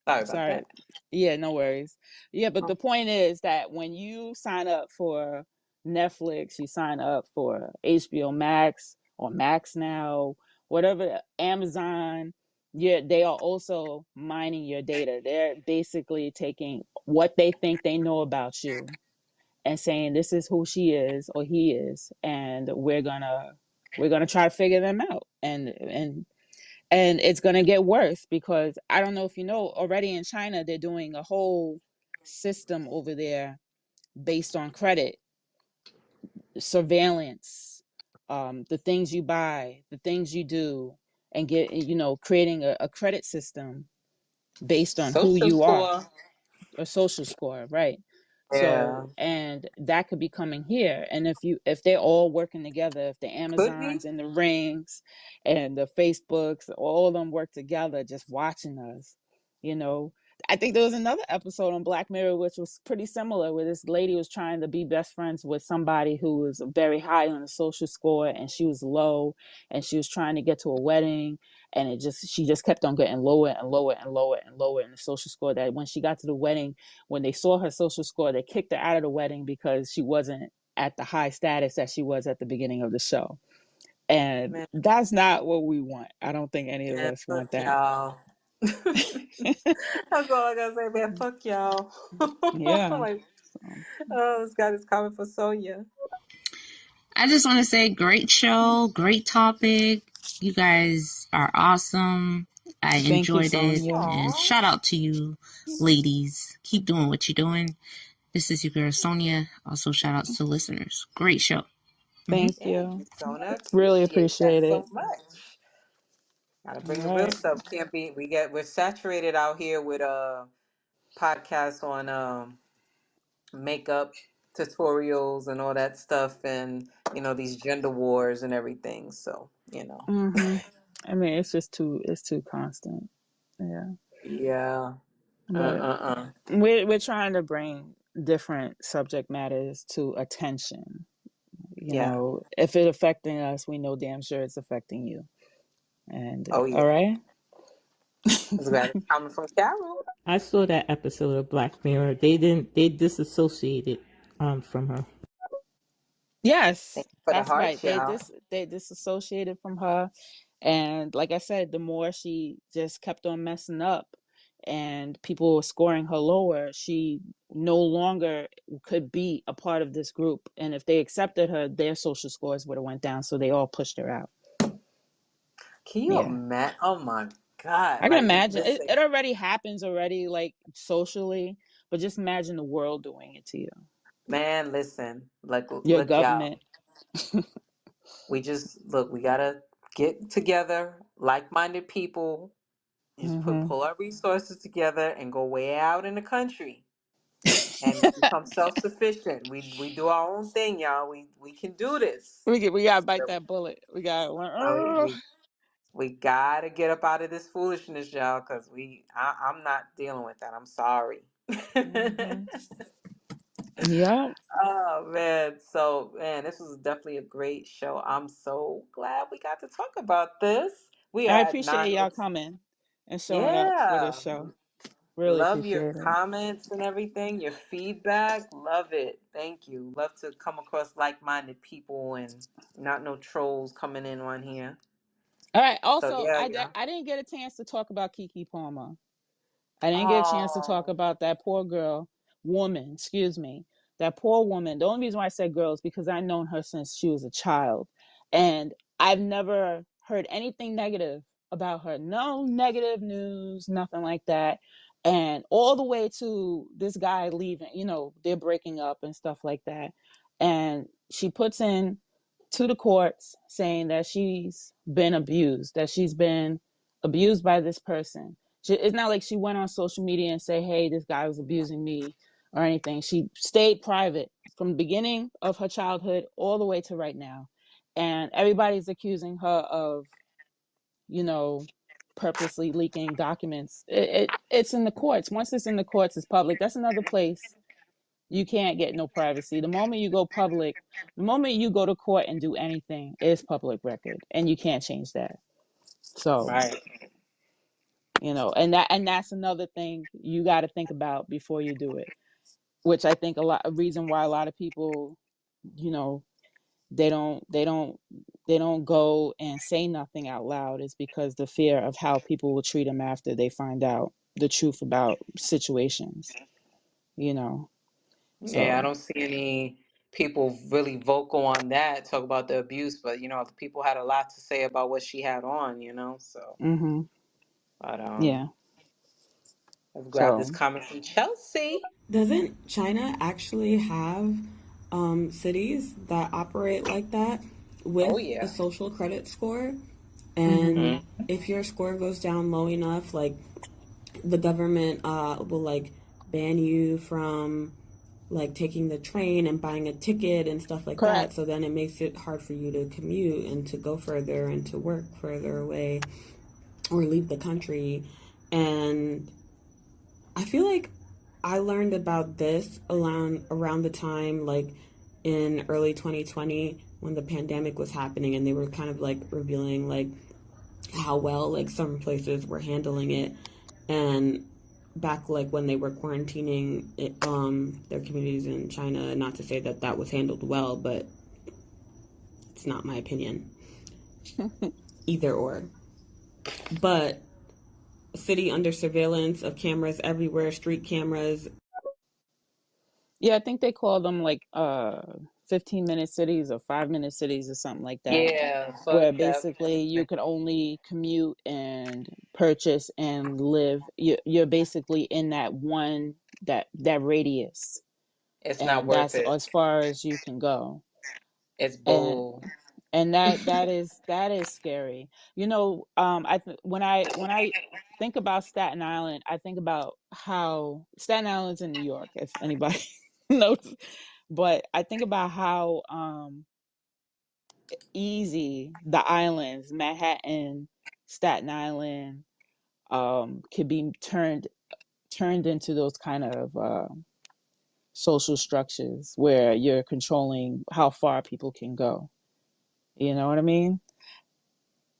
Sorry about
sorry.
that.
Yeah, no worries. Yeah, but
Oh,
the point is that when you sign up for Netflix, you sign up for HBO Max or Max Now, whatever, Amazon, yeah, they are also mining your data. They're basically taking what they think they know about you and saying this is who she is or he is, and we're gonna try to figure them out. And it's going to get worse because I don't know if you know, already in China they're doing a whole system over there based on credit surveillance, the things you buy, the things you do, and get creating a credit system based on who
social
you are,
score.
a social score, right?
Yeah.
So, and that could be coming here. And if they're all working together, if the
Could be.
Amazons and the Rings and the Facebooks, all of them work together just watching us, you know I think there was another episode on Black Mirror which was pretty similar, where this lady was trying to be best friends with somebody who was very high on the social score and she was low, and she was trying to get to a wedding, and she just kept on getting lower and lower and lower and lower in the social score, that when she got to the wedding, when they saw her social score, they kicked her out of the wedding because she wasn't at the high status that she was at the beginning of the show. And
Man,
that's not what we want. I don't think any of us
fuck
want that.
y'all. That's all I gotta say, man. Fuck y'all.
Yeah.
Like,
So,
oh, this guy is coming for Sonya.
I just want to say, great show, great topic. You guys are awesome. I
thank you,
enjoyed it.
Sonia.
And
Aw.
shout out to you, ladies. Keep doing what you're doing. This is your girl, Sonia. Also, shout outs to listeners. Great show.
Thank
Thank
you.
you, Sona.
Really
Appreciate
appreciate
that
it.
so much. Gotta
All
bring the real
right.
stuff. Can't be. We're saturated out here with podcasts on makeup tutorials and all that stuff, and these gender wars and everything. So
Mm-hmm. I mean, it's too constant. Yeah.
yeah.
But
Uh.
we're trying to bring different subject matters to attention. You
Yeah.
know, if it's affecting us, we know damn sure it's affecting you. And
Oh
all
yeah.
right.
It's glad it's coming from Carol.
I saw that episode of Black Mirror. They disassociated from her.
Yes,
Thank you for the
that's
heart,
right.
y'all.
They disassociated from her, and like I said, the more she just kept on messing up, and people were scoring her lower, she no longer could be a part of this group. And if they accepted her, their social scores would have went down, so they all pushed her out.
Can you
Yeah,
imagine? Oh my God!
I can
Like,
imagine it.
listen,
It already happens already, like socially, but just imagine the world doing it to you,
man, listen. Like,
your
look, y'all.
government.
We just look. We gotta get together, like-minded people. Just
Hmm.
pull our resources together and go way out in the country and become self-sufficient. We do our own thing, y'all. We can do this.
We gotta bite that bullet. We got.
We gotta get up out of this foolishness, y'all, because I'm not dealing with that. I'm sorry.
Mm-hmm. Yep.
Oh man, so man, this was definitely a great show. I'm so glad we got to talk about this. We are
I
at
appreciate y'all
9:06.
coming and showing up for this
Yeah,
show. Really
love your
appreciate it.
comments and everything, your feedback. Love it. Thank you. Love to come across like-minded people and not no trolls coming in on here.
All right.
So
Also,
yeah, yeah.
I didn't get a chance to talk about Kiki Palmer. I didn't get a chance to talk
Oh,
about that poor woman, excuse me, that poor woman. The only reason why I said girl is because I've known her since she was a child. And I've never heard anything negative about her. No negative news, nothing like that. And all the way to this guy leaving, they're breaking up and stuff like that. And she puts in to the courts saying that she's been abused, that she's been abused by this person. It's not like she went on social media and say, hey, this guy was abusing me or anything. She stayed private from the beginning of her childhood all the way to right now. And everybody's accusing her of, you know, purposely leaking documents. It's in the courts. Once it's in the courts, it's public. That's another place you can't get no privacy. The moment you go public, the moment you go to court and do anything, it's public record. And you can't change that. So
right.
and that's another thing you got to think about before you do it, which I think a reason why a lot of people, you know they don't go and say nothing out loud is because the fear of how people will treat them after they find out the truth about situations, you know
Yeah, I
so
don't see any people really vocal on that, talk about the abuse, but the people had a lot to say about what she had on. So
mhm
but
yeah
let's grab this
so
comment from Chelsea.
Doesn't China actually have cities that operate like that
Oh
with a
yeah.
social credit score?
mhm
And
Mm.
if your score goes down low enough, like the government will like ban you from like taking the train and buying a ticket and stuff like that.
correct.
So then it makes it hard for you to commute and to go further and to work further away or leave the country. And I feel like I learned about this around the time, like in early 2020, when the pandemic was happening, and they were kind of like revealing like how well like some places were handling it, and back like when they were quarantining it, their communities in China. Not to say that that was handled well, but it's not my opinion. Either or. But city under surveillance of cameras everywhere, street cameras.
Yeah, I think they call them like 15-minute cities or 5-minute cities or something like that.
Yeah,
Where
fuck that.
basically you could only commute and purchase and live. You're basically in that one that radius,
It's not
and
worth
that's
it.
as far as you can go.
It's
And
bull.
that is scary. When I think about Staten Island, I think about how Staten Island's in New York, if anybody knows, but I think about how easy the islands, Manhattan, Staten Island, could be turned into those kind of social structures where you're controlling how far people can go. You know what I mean?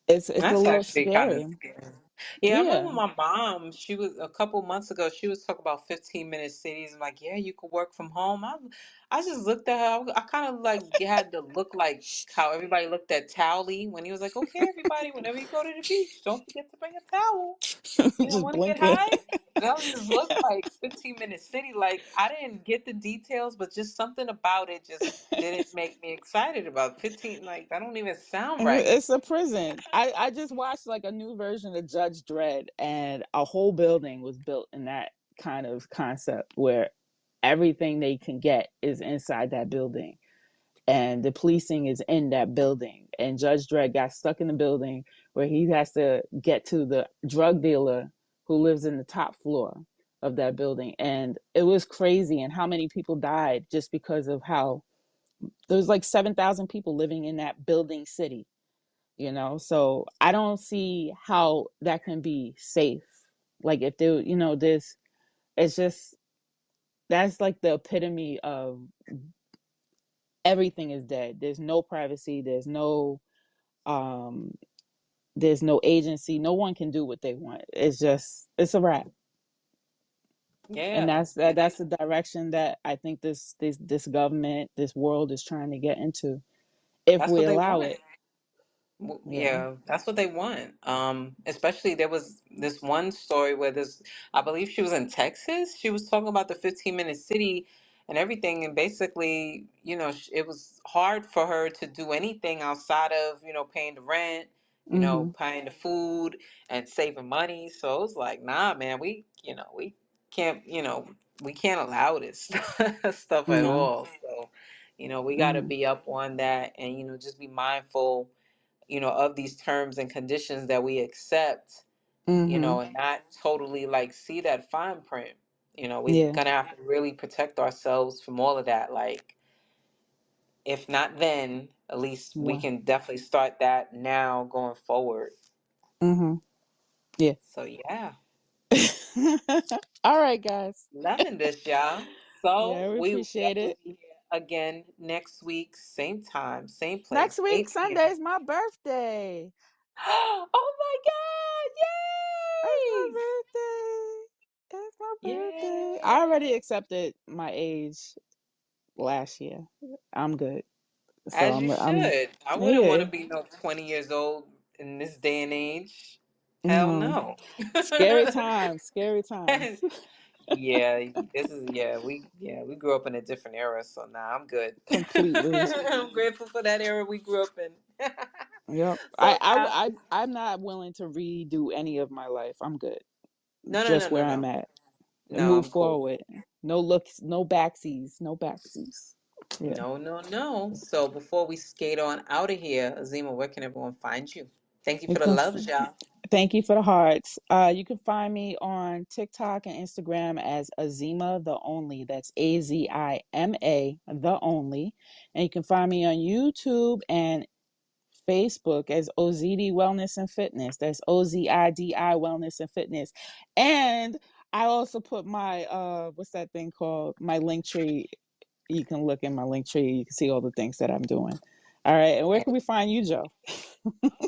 It's a
That's
little
actually kind of
scary.
scary. Yeah, I
Yeah.
remember my mom, she was a couple months ago, she was talking about 15-minute cities. I'm like, yeah, you could work from home. I just looked at her. I kind of like had to look like how everybody looked at Towley when he was like, okay, everybody, whenever you go to the beach, don't forget to bring a towel. You don't
Just
want to get
blinking.
high? That just looked like 15-minute city. Like, I didn't get the details, but just something about it just didn't make me excited about 15. Like, that don't even sound right.
It's a prison. I just watched like a new version of Judge Dredd, and a whole building was built in that kind of concept where everything they can get is inside that building, and the policing is in that building. And Judge Dredd got stuck in the building where he has to get to the drug dealer who lives in the top floor of that building. And it was crazy, and how many people died just because of how there was like 7,000 people living in that building city. So I don't see how that can be safe. Like, if there, this, it's just, that's like the epitome of everything is dead. There's no privacy. Um there's no agency. No one can do what they want. It's a wrap. And
Yeah.
that's the direction that I think this government, this world is trying to get into, if
That's
we
what they
allow
want.
it. Yeah.
Yeah, that's what they want. Especially there was this one story where I believe she was in Texas. She was talking about the 15-minute city and everything, and basically, it was hard for her to do anything outside of, paying the rent,
Mhm.
paying the food and saving money. So it was like, nah, man, we can't, we can't allow this stuff at
No.
all. So, we got to
Mhm.
be up on that and, just be mindful of these terms and conditions that we accept,
Mhm.
and not totally like see that fine print. We're
Yeah.
gonna have to really protect ourselves from all of that. Like, if not then, at least we
Wow.
can definitely start that now going forward.
Mhm. Yeah.
So yeah,
All right, guys.
loving this, y'all.
Yeah,
So
we
we will
appreciate
definitely
it.
be here again next week, same time, same
Next
place,
week,
8 p.m.
Sunday, is my birthday.
Oh my
It's my
God!
birthday. It's my
Yay!
birthday. I already
Yay!
accepted my age last year. I'm good. So
As you
I'm
should. I wouldn't want
yeah.
to be no 20 years old in this day and age. Hell
No.
no.
Scary times. Scary times.
Yeah, we grew up in a different era, so nah, I'm good.
Completely.
I'm grateful for that era we grew up in.
Yep.
So yeah.
I'm not willing to redo any of my life. I'm good.
No, no, no,
Just
no,
where I'm
no.
at.
No,
Move
I'm cool.
forward. No looks, no backsies, no backsies. Yeah.
No, no, no. So before we skate on out of here, Azima, where can everyone find you? Thank you
You
for the
can
loves, y'all.
thank you for the hearts. You can find me on TikTok and Instagram as Azima the Only. That's Azima the Only. And you can find me on YouTube and Facebook as OZD Wellness and Fitness. That's OZIDI Wellness and Fitness. And I also put my what's that thing called? My link tree. You can look in my link tree. You can see all the things that I'm doing. All right. And where can we find you, Joe?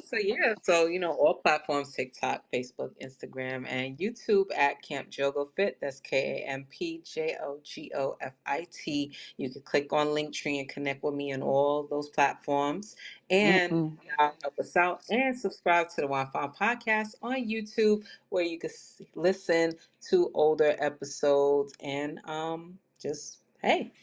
So yeah, so all platforms: TikTok, Facebook, Instagram, and YouTube at Camp Jogo Fit. That's KampJogofit. You can click on Linktree and connect with me on all those platforms. And
Mm-mm.
y'all help us out and subscribe to the WINEFINE podcast on YouTube, where you can listen to older episodes and just hey.